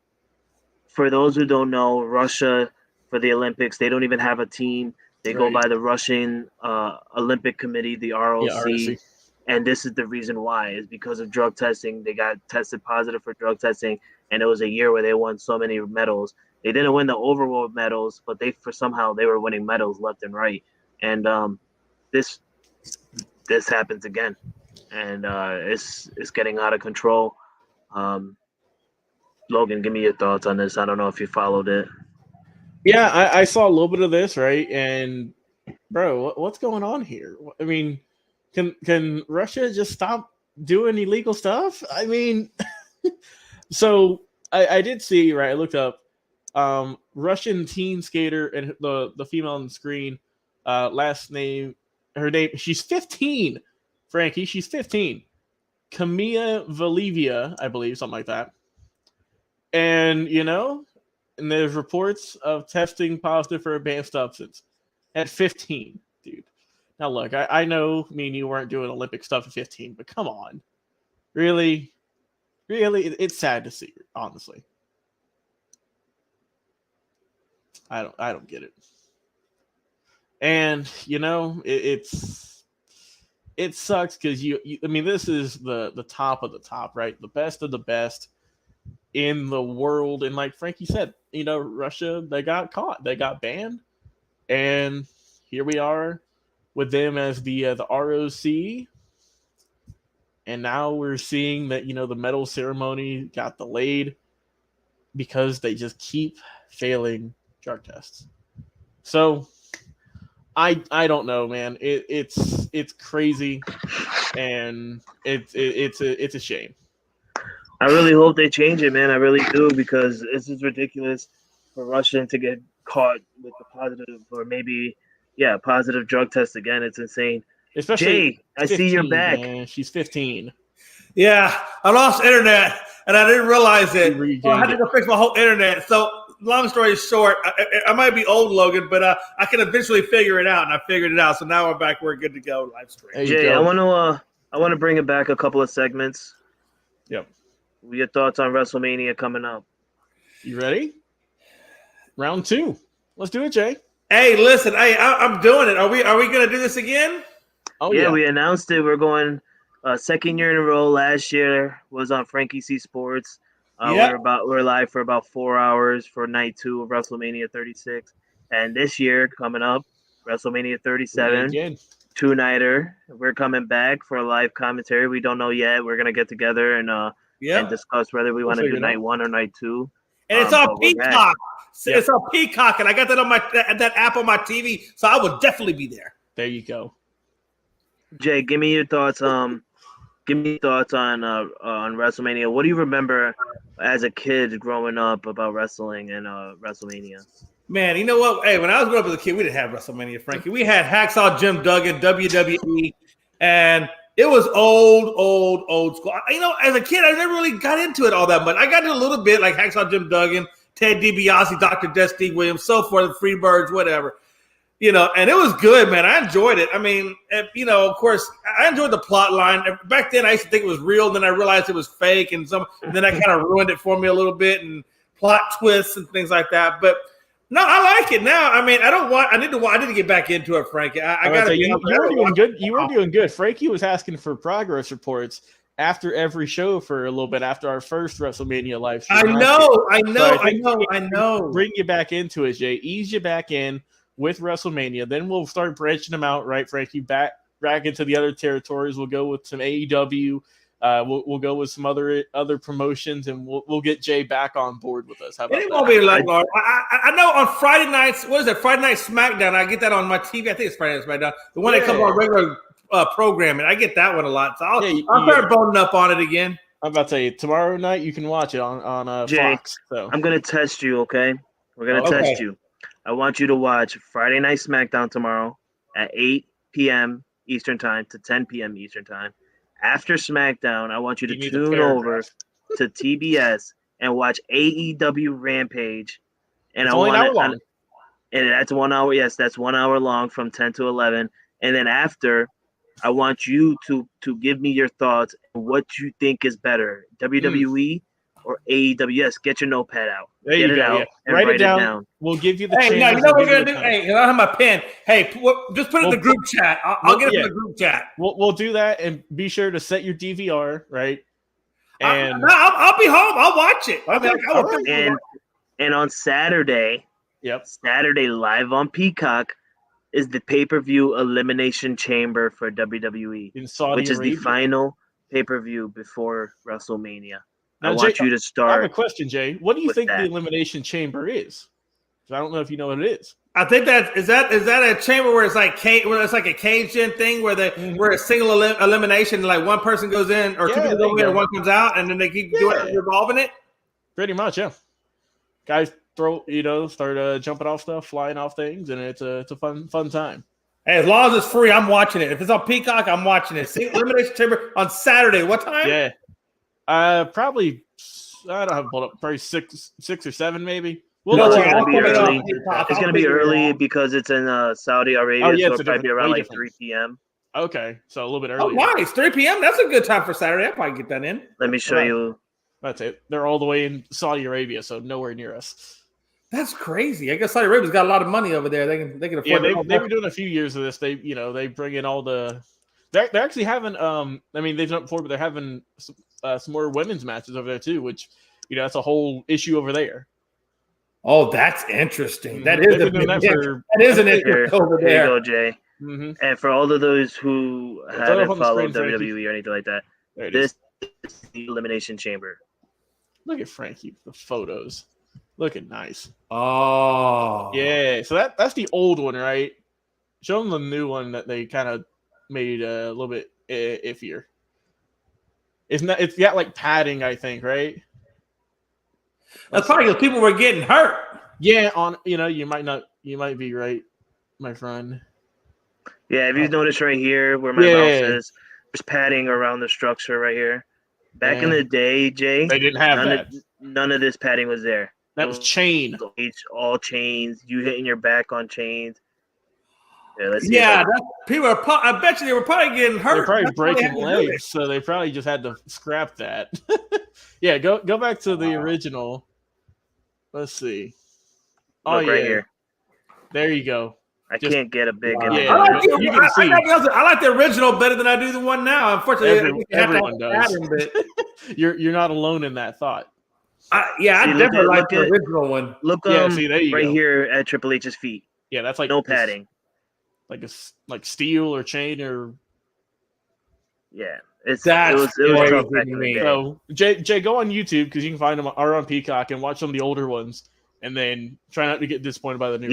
for those who don't know, Russia, for the Olympics, they don't even have a team. They go by the Russian Olympic Committee, the ROC. ROC. And this is the reason why, is because of drug testing. They got tested positive for drug testing, and it was a year where they won so many medals. They didn't win the overall medals, but somehow they were winning medals left and right. And this happens again, and it's getting out of control. Logan, give me your thoughts on this. I don't know if you followed it. Yeah, I saw a little bit of this, right? And bro, what's going on here? I mean, can Russia just stop doing illegal stuff? I mean, so I did see, right? I looked up Russian teen skater, and the female on the screen, last name, her name, she's 15. Frankie, she's 15. Kamia Valivia, I believe, something like that. And, and there's reports of testing positive for a banned substance at 15, dude. Now, look, I know me and you weren't doing Olympic stuff at 15, but come on. Really? It's sad to see, honestly. I don't get it. And, it sucks because this is the top of the top, right? The best of the best in the world. And like Frankie said, Russia, they got caught, they got banned, and here we are with them as the ROC. And now we're seeing that, the medal ceremony got delayed because they just keep failing drug tests. So I don't know, man. It's crazy, and it's a shame. I really hope they change it, man. I really do, because this is ridiculous for Russia to get caught with the positive, or maybe, positive drug test again. It's insane. Especially Jay, I see you're back. Man. She's 15. Yeah, I lost internet, and I didn't realize it. I had to go fix my whole internet. So, long story short, I might be old, Logan, but I can eventually figure it out, and I figured it out. So now we're back. We're good to go. Live stream. Jay, I want to bring it back a couple of segments. Yep. Your thoughts on WrestleMania coming up? You ready? Round 2. Let's do it, Jay. Hey, listen. Hey, I'm doing it. Are we going to do this again? Oh yeah, we announced it. We're going second year in a row. Last year was on Frankie C Sports. We're live for about 4 hours for night 2 of WrestleMania 36, and this year coming up, WrestleMania 37, 2-nighter. We're coming back for a live commentary. We don't know yet. We're gonna get together and discuss whether we want to do night 1 or night 2. And it's on Peacock. It's on Peacock, and I got that on that app on my TV, so I will definitely be there. There you go. Jay, give me your thoughts. Give me thoughts on WrestleMania. What do you remember as a kid growing up about wrestling and WrestleMania? Man, you know what? Hey, when I was growing up as a kid, we didn't have WrestleMania, Frankie. We had Hacksaw Jim Duggan, WWE, and it was old school. As a kid, I never really got into it all that much. I got into a little bit, like Hacksaw Jim Duggan, Ted DiBiase, Dr. Destiny Williams, so forth, the Freebirds, whatever. And it was good, man. I enjoyed it. I mean, of course, I enjoyed the plot line. Back then, I used to think it was real. Then I realized it was fake, and then I kind of ruined it for me a little bit, and plot twists and things like that. But No, I like it now. I mean, I need to get back into it, Frankie. I got to be. You were doing good. You were doing good. Frankie was asking for progress reports after every show for a little bit after our first WrestleMania live stream. I know. Bring you back into it, Jay. Ease you back in with WrestleMania. Then we'll start branching them out, right, Frankie? Back into the other territories. We'll go with some AEW. We'll go with some other promotions, and we'll get Jay back on board with us. How about it won't be like I know on Friday nights. What is it? Friday Night SmackDown. I get that on my TV. I think it's Friday Night SmackDown. The one that comes on regular programming. I get that one a lot. So I'll start boning up on it again. I'm about to tell you, tomorrow night you can watch it on Jay, Fox. So I'm gonna test you. Okay, we're gonna test you. I want you to watch Friday Night SmackDown tomorrow at 8 p.m. Eastern Time to 10 p.m. Eastern Time. After SmackDown, I want you to tune over to TBS and watch AEW Rampage. And and that's 1 hour. Yes, that's 1 hour long from 10 to 11. And then after, I want you to give me your thoughts on what you think is better, WWE or AEW. Yes, get your notepad out. There you go. Write it down. We'll give you the chance. Hey, now you know what we're going to do? Hey, I have my pen. Hey, just put it in the group chat. I'll get it in the group chat. We'll do that, and be sure to set your DVR, right? And I'll be home. I'll watch it. And on Saturday, Saturday live on Peacock is the pay-per-view Elimination Chamber for WWE, which is the final pay-per-view before WrestleMania. Now, I want you to start. I have a question, Jay. What do you think the Elimination Chamber is? I don't know if you know what it is. I think is that a chamber where it's like a cage-in thing where a single elimination, like one person goes in or two people go in and one comes out, and then they keep revolving it. Pretty much, yeah. Guys start jumping off stuff, flying off things, and it's a fun time. Hey, as long as it's free, I'm watching it. If it's on Peacock, I'm watching it. See, Elimination Chamber on Saturday. What time? Yeah. Probably I don't have it pulled up. Probably 6 or 7, maybe. It's going to be early because it's in Saudi Arabia, so it'll probably be around like 3 p.m. Okay, so a little bit early. Oh, nice. 3 p.m. That's a good time for Saturday. I'll probably get that in. Let me show you. That's it. They're all the way in Saudi Arabia, so nowhere near us. That's crazy. I guess Saudi Arabia's got a lot of money over there. They can afford. Yeah, they've been doing a few years of this. They bring in all the. They're actually having. I mean, they've done it before, but they're having some more women's matches over there too, which that's a whole issue over there. Oh, that's interesting. That is an issue over there. Here you go, Jay. Mm-hmm. And for all of those who haven't followed WWE or anything like that, this is the Elimination Chamber. Look at Frankie, the photos. Looking nice. Oh. Yeah, so that's the old one, right? Show them the new one that they kind of made a little bit iffier. It's got like padding, I think, right? That's probably because people were getting hurt. Yeah, you might be right, my friend. Yeah, if you notice right here where my mouse is, there's padding around the structure right here. Back in the day, Jay, they didn't have that. None of this padding was there. That was chain. All chains. You hitting your back on chains. Yeah, let's see. Yeah, I bet you they were probably getting hurt. They're probably breaking legs, so they probably just had to scrap that. Yeah, go back to the original. Let's see. Look right here. There you go. I can't get a big image. Yeah, you can see. I like the original better than I do the one now. Unfortunately, everyone does. You're not alone in that thought. I definitely like the original one. Look there you go. Here at Triple H's feet. Yeah, that's like no padding. Like steel or chain or. Yeah, it was tough back in the day. So Jay, go on YouTube because you can find them or on Peacock and watch some of the older ones, and then try not to get disappointed by the new.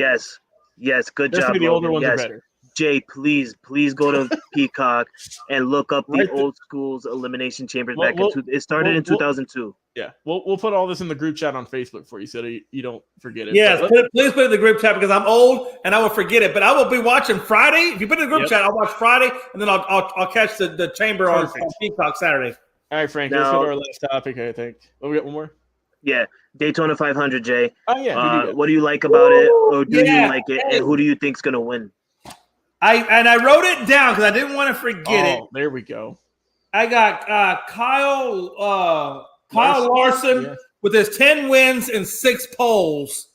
Yes, good job. The older ones are better. Jay, please go to Peacock and look up the old school's Elimination Chambers it started in 2002. Yeah, we'll put all this in the group chat on Facebook for you so that you don't forget it. Yes, please put it in the group chat because I'm old and I will forget it. But I will be watching Friday. If you put it in the group chat, I'll watch Friday and then I'll catch the chamber on Peacock Saturday. All right, Frank. Let's go to our last topic. I think. Oh, we got one more. Yeah, Daytona 500, Jay. Oh yeah. What do you like about it, or do you like it, and who do you think's gonna win? I wrote it down because I didn't want to forget it. There we go. I got Kyle Larson with his 10 wins and 6 poles.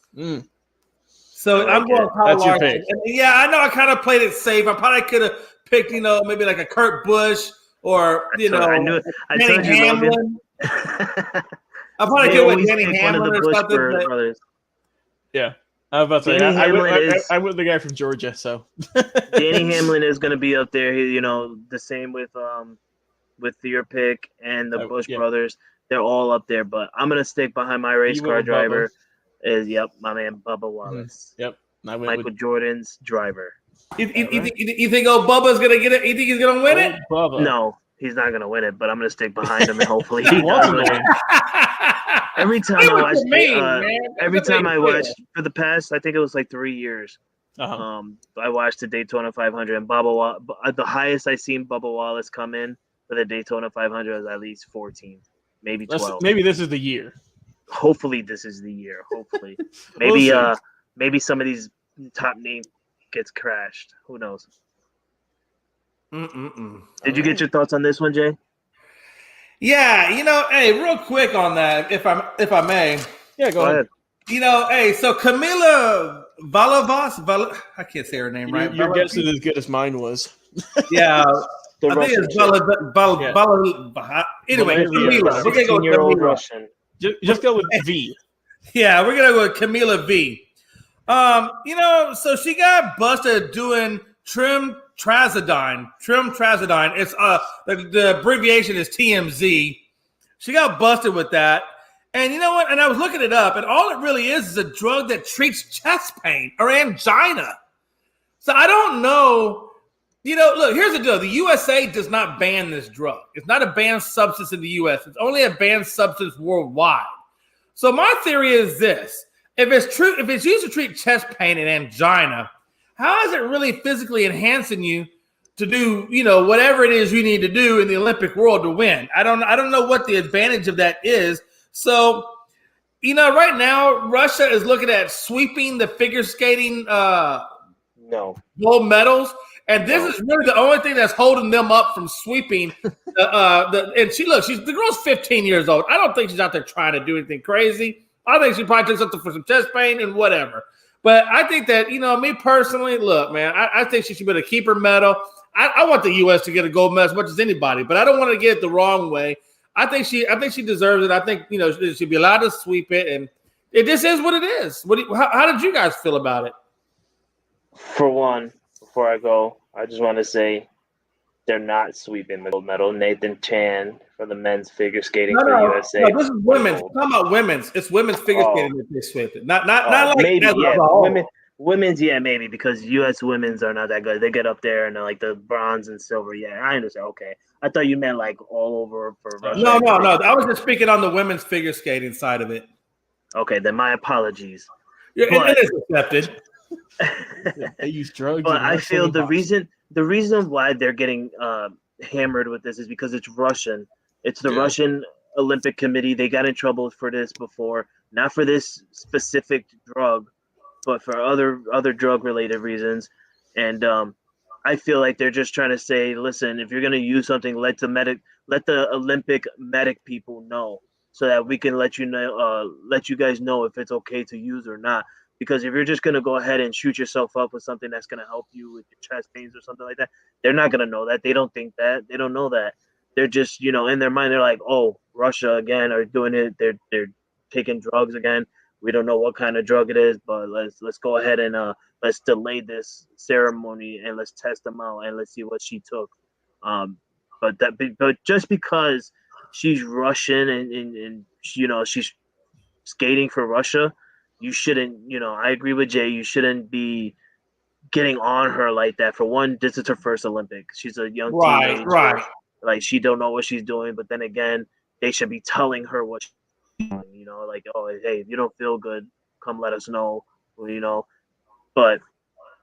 So I'm going Kyle That's your Larson. pick. And yeah, I know I kind of played it safe. I probably could have picked, maybe like a Kurt Busch or, I told Danny you, Logan. Hamlin. I probably They could have always Danny pick one of Hamlin the or Bush something. But brothers. Yeah. I was about to say, Danny Hamlin I went the guy from Georgia, so. Danny Hamlin is going to be up there. The same with your pick and the Bush brothers. They're all up there, but I'm going to stick behind my race car driver. My man Bubba Wallace. Yep. Michael Jordan's driver. You think old Bubba's gonna get it? You think he's gonna win it? Bubba. No, he's not gonna win it, but I'm gonna stick behind him and hopefully he does win it. Every time I watched for the past, I think it was like 3 years. I watched the Daytona 500 and the highest I seen Bubba Wallace come in for the Daytona 500 was at least 14, maybe 12. Maybe this is the year. Hopefully this is the year. Hopefully, maybe some of these top names gets crashed. Who knows? Did you get your thoughts on this one, Jay? Yeah, hey, real quick on that, if I may. Yeah, go ahead. Hey, so Camila Valavas, I can't say her name right. Your guess is as good as mine was. Yeah, I think it's Anyway, Camila. We're gonna go with Camila. Russian. Just go with V. Yeah, we're gonna go with Camila V. So she got busted doing trimtrazodone. It's the abbreviation is TMZ. She got busted with that. And you know what? And I was looking it up, and all it really is a drug that treats chest pain or angina. So I don't know. Look, here's the deal. The USA does not ban this drug. It's not a banned substance in the US. It's only a banned substance worldwide. So my theory is this. If it's used to treat chest pain and angina, how is it really physically enhancing you to do, whatever it is you need to do in the Olympic world to win? I don't know what the advantage of that is. So, right now, Russia is looking at sweeping the figure skating gold medals. And this is really the only thing that's holding them up from sweeping. And the girl's 15 years old. I don't think she's out there trying to do anything crazy. I think she probably took something for some chest pain and whatever. But I think that, me personally, look, man, I think she should be able to keep her medal. I want the U.S. to get a gold medal as much as anybody, but I don't want to get it the wrong way. I think she deserves it. I think, she should be allowed to sweep it. And it just is what it is. How did you guys feel about it? For one, before I go, I just want to say they're not sweeping the gold medal. Nathan Chan for the men's figure skating for USA. No, this is women's. I'm talking about women's. It's women's figure skating that they swept it. Not like maybe, women's, maybe because U.S. women's are not that good. They get up there and they're like the bronze and silver. Yeah, I understand. Okay, I thought you meant like all over for Russia. No. I was just speaking on the women's figure skating side of it. Okay, then my apologies. Yeah, it is accepted. They use drugs. But I feel the reason why they're getting hammered with this is because it's Russian. It's the Russian Olympic Committee. They got in trouble for this before, not for this specific drug, but for other drug related reasons. And I feel like they're just trying to say, listen, if you're going to use something, let the Olympic medic people know, so that we can let you guys know if it's okay to use or not. Because if you're just going to go ahead and shoot yourself up with something that's going to help you with your chest pains or something like that, they're not going to know that. They don't think that. They don't know that. They're just, in their mind, they're like, oh, Russia again are doing it. They're taking drugs again. We don't know what kind of drug it is, but let's go ahead and let's delay this ceremony and let's test them out and let's see what she took. But just because she's Russian and she's skating for Russia, you shouldn't, I agree with Jay. You shouldn't be getting on her like that. For one, this is her first Olympics. She's a young teenager. Right. Like, she don't know what she's doing. But then again, they should be telling her what she's doing, like, oh, hey, if you don't feel good, come let us know, But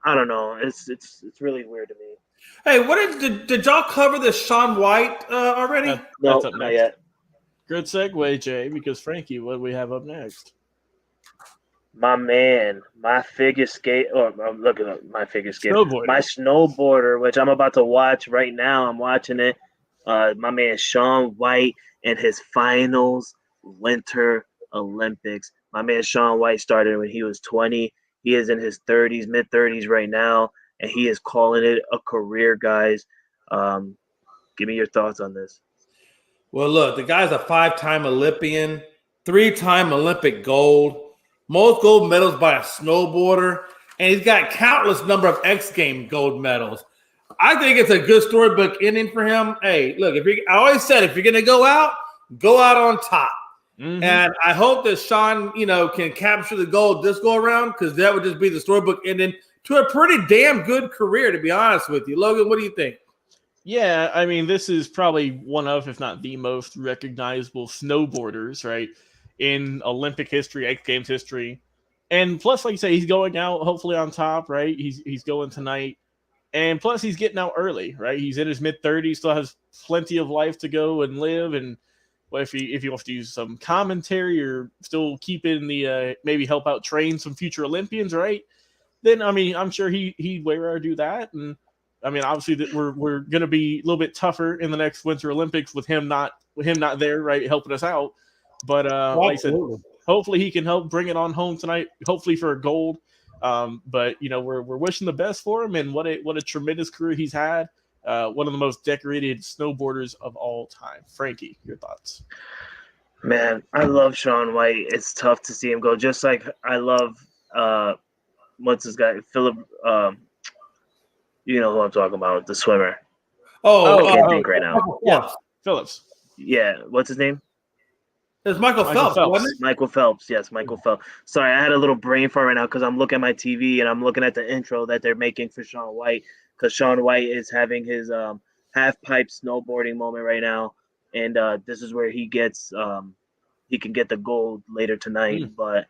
I don't know. It's really weird to me. Hey, did y'all cover the Shaun White already? No, not yet. Good segue, Jay, because Frankie, what do we have up next? My man, my figure skate. Oh, I'm looking up my figure skate. My snowboarder, which I'm about to watch right now. I'm watching it. My man Shaun White and his finals Winter Olympics. My man Shaun White started when he was 20. He is in his 30s, mid-30s right now, and he is calling it a career, guys. Give me your thoughts on this. Well, look, the guy's a 5-time Olympian, 3-time Olympic gold, most gold medals by a snowboarder, and he's got countless number of X Games gold medals. I think it's a good storybook ending for him. Hey, look, I always said if you're going to go out on top. Mm-hmm. And I hope that Sean, can capture the gold this go around, because that would just be the storybook ending to a pretty damn good career, to be honest with you. Logan, what do you think? Yeah, I mean, this is probably one of, if not the most recognizable snowboarders, right, in Olympic history, X Games history. And plus, like you say, he's going out hopefully on top, right? He's going tonight. And plus, he's getting out early, right? He's in his mid-30s, still has plenty of life to go and live. And well, if he wants to use some commentary or still keep in the maybe help out train some future Olympians, right? Then, I mean, I'm sure he'd way rather do that. And I mean, obviously, that we're going to be a little bit tougher in the next Winter Olympics with him not there, right, helping us out. But like I said, hopefully he can help bring it on home tonight. Hopefully for a gold. But we're wishing the best for him, and what a tremendous career he's had. One of the most decorated snowboarders of all time. Frankie, your thoughts? Man, I love Shaun White. It's tough to see him go. Just like I love what's his guy, Philip. You know who I'm talking about, the swimmer. I can't think right now. Yeah, Phillips. Yeah, what's his name? It's Michael Phelps, wasn't it? Michael Phelps, yes, Michael Phelps. Sorry, I had a little brain fart right now because I'm looking at my TV and I'm looking at the intro that they're making for Shaun White, because Shaun White is having his half-pipe snowboarding moment right now, and this is where he gets he can get the gold later tonight. But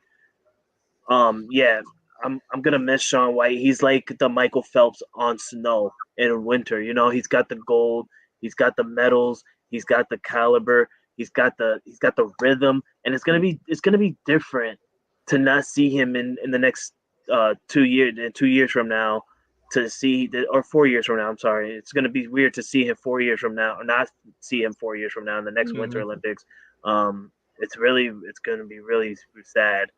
yeah, I'm gonna miss Shaun White. He's like the Michael Phelps on snow in winter. He's got the gold, he's got the medals, he's got the caliber. He's got the rhythm, and it's gonna be different to not see him in the next 2 years. 2 years from now, or 4 years from now. I'm sorry, it's gonna be weird to see him 4 years from now, or not see him 4 years from now in the next Winter Olympics. It's gonna be really sad,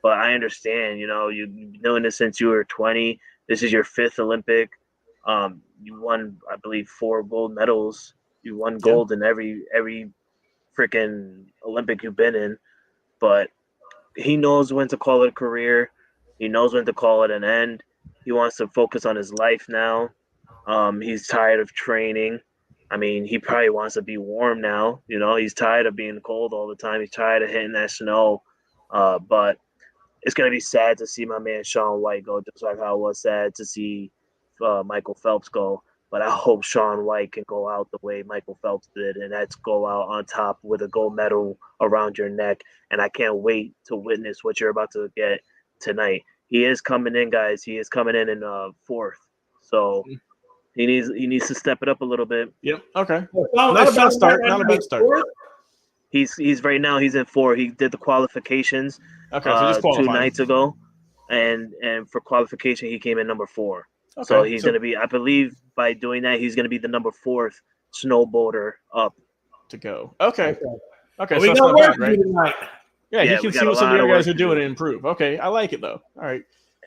but I understand. You've been doing this since you were 20. This is your 5th Olympic. You won, I believe, 4 gold medals. You won gold in every freaking Olympic you've been in, but he knows when to call it a career. He knows when to call it an end. He wants to focus on his life now. He's tired of training. I mean, he probably wants to be warm now. He's tired of being cold all the time. He's tired of hitting that snow. But it's going to be sad to see my man Shaun White go, just like how it was sad to see Michael Phelps go. But I hope Shaun White can go out the way Michael Phelps did, and that's go out on top with a gold medal around your neck. And I can't wait to witness what you're about to get tonight. He is coming in, guys. He is coming in 4th. So he needs to step it up a little bit. Yep. Okay. Not a bad start. Not a bad start. He's right now. He's in 4. He did the qualifications. Okay, so just 2 nights ago, and for qualification he came in number 4. Okay, so he's going to be, I believe, by doing that, he's going to be the number 4th snowboarder up to go. Okay. Well, so we got work right? Tonight. Yeah, you can see what some of you guys are doing and improve. Okay, I like it though. All right,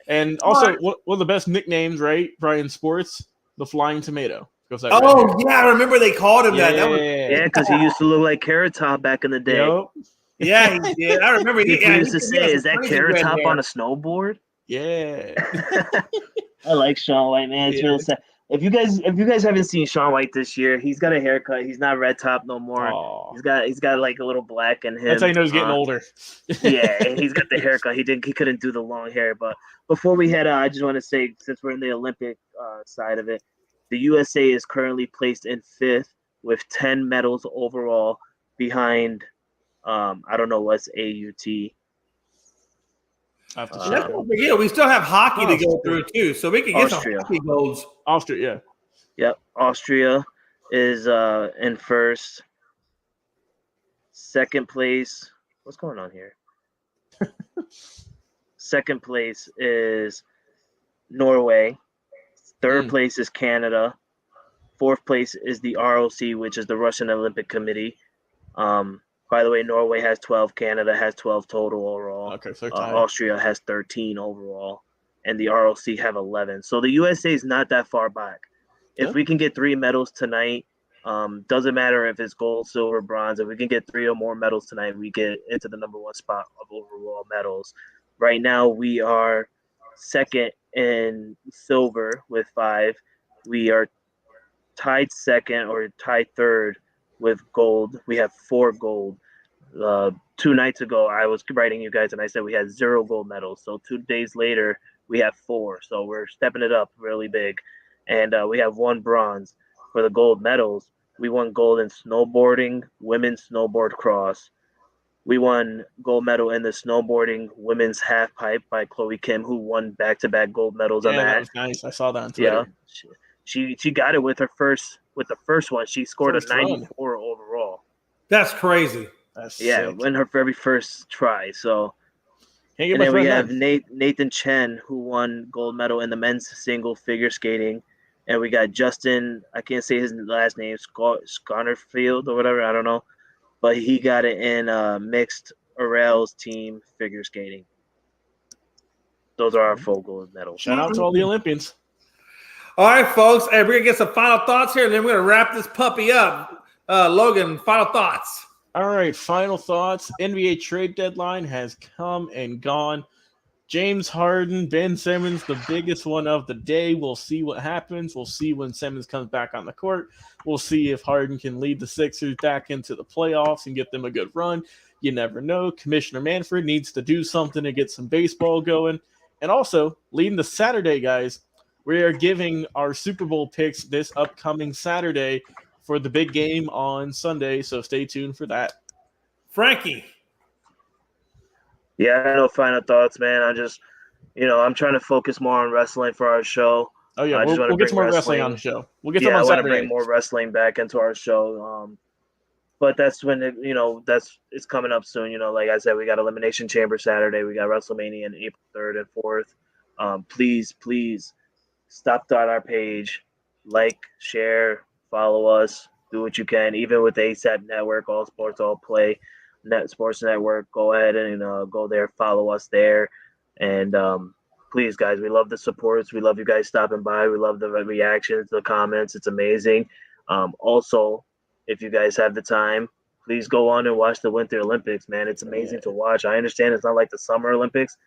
and also one of the best nicknames, right? Brian Sports, the Flying Tomato. I remember they called him that. Yeah, because he used to look like Carrot Top back in the day. Yep. Yeah, he did. I remember he used to say, "Is that Carrot Top on a snowboard?" Yeah. I like Shaun White, man. It's real sad. If you guys haven't seen Shaun White this year, he's got a haircut. He's not red top no more. Aww. He's got like a little black in him. That's how you know he's getting older. Yeah, and he's got the haircut. He couldn't do the long hair. But before we head out, I just want to say, since we're in the Olympic side of it, the USA is currently placed in 5th with 10 medals overall, behind I don't know what's AUT. We still have hockey to go through too, so we can get some hockey goals. Austria, yeah. Yep, Austria is in 1st. 2nd place. What's going on here? 2nd place is Norway. 3rd place is Canada. 4th place is the ROC, which is the Russian Olympic Committee. By the way, Norway has 12. Canada has 12 total overall. Okay, so Austria has 13 overall. and the ROC have 11. So the USA is not that far back. If we can get 3 medals tonight, doesn't matter if it's gold, silver, bronze. If we can get 3 or more medals tonight, we get into the number 1 spot of overall medals. Right now, we are second in silver with 5. We are tied second or tied third with gold. We have 4 gold. 2 nights ago, I was writing you guys, and I said we had 0 gold medals. So 2 days later, we have 4. So we're stepping it up really big. And we have 1 bronze. For the gold medals, we won gold in snowboarding, women's snowboard cross. We won gold medal in the snowboarding women's half pipe by Chloe Kim, who won back-to-back gold medals on that. That was nice. I saw that on Twitter. Yeah, she got it with the first one. She scored a 94 overall. That's crazy. That's sick. In her very first try. So, and then we have Nathan Chen, who won gold medal in the men's single figure skating. And we got Justin, I can't say his last name, Sconnerfield or whatever, I don't know. But he got it in mixed Orel's team figure skating. Those are our full gold medals. Shout out to all the Olympians. All right, folks. Hey, we're going to get some final thoughts here, and then we're going to wrap this puppy up. Logan, final thoughts. All right, final thoughts. NBA trade deadline has come and gone. James Harden, Ben Simmons, the biggest one of the day. We'll see what happens. We'll see when Simmons comes back on the court. We'll see if Harden can lead the Sixers back into the playoffs and get them a good run. You never know. Commissioner Manfred needs to do something to get some baseball going. And also, leading the Saturday, guys, we are giving our Super Bowl picks this upcoming Saturday for the big game on Sunday. So stay tuned for that. Frankie. Yeah, I have no final thoughts, man. I just, I'm trying to focus more on wrestling for our show. Oh, yeah, we'll get some more wrestling on the show. We'll get some on Saturday. I want to bring more wrestling back into our show. But that's when, it's coming up soon. Like I said, we got Elimination Chamber Saturday. We got WrestleMania on April 3rd and 4th. Please stop on our page. Like, share, follow us. Do what you can. Even with the ASAP Network, All Sports, All Play. Sports Network, go ahead and go there, follow us there, and please, guys, we love the supports. We love you guys stopping by. We love the reactions, the comments. It's amazing. Also, if you guys have the time, please go on and watch the Winter Olympics, man. It's amazing to watch. I understand it's not like the Summer Olympics,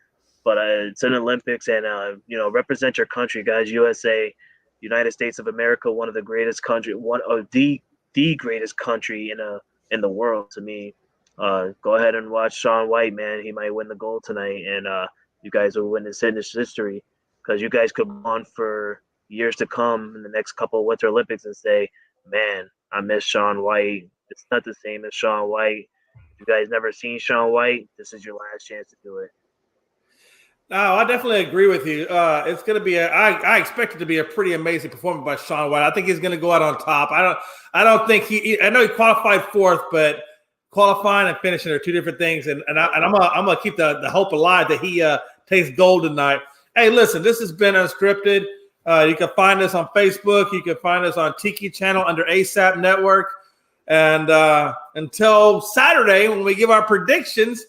but it's an Olympics, and represent your country, guys. USA, United States of America, one of the greatest country, one of the greatest country in the world to me. Go ahead and watch Shaun White, man. He might win the gold tonight, and you guys will witness history, because you guys could go on for years to come in the next couple of Winter Olympics and say, man, I miss Shaun White. It's not the same as Shaun White. If you guys never seen Shaun White, this is your last chance to do it. No, I definitely agree with you. It's going to be I expect it to be a pretty amazing performance by Shaun White. I think he's going to go out on top. I don't think I know he qualified 4th, but qualifying and finishing are 2 different things, and I'm gonna keep the hope alive that he takes gold tonight. Hey, listen, this has been Unscripted. You can find us on Facebook. You can find us on Tiki Channel under ASAP Network. And until Saturday when we give our predictions,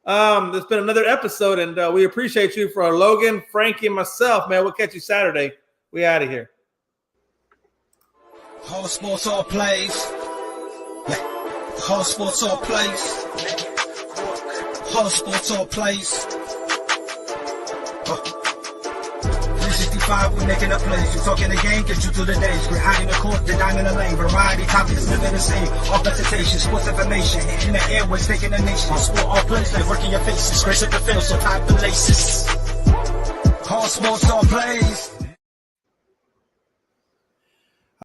there's been another episode, and we appreciate you for Logan, Frankie, and myself, man. We'll catch you Saturday. We out of here. All sports, all plays. All sports, all plays. All sports, all plays. 365, we making up plays. You talking the game, get you through the days. We're high in the court, the dime in the lane. Variety, topics, living the same. All presentation, sports information. Hitting the airways, taking the nation. All sport, all plays, like working your faces. Grace at the field, so tie the laces. All sports, all plays.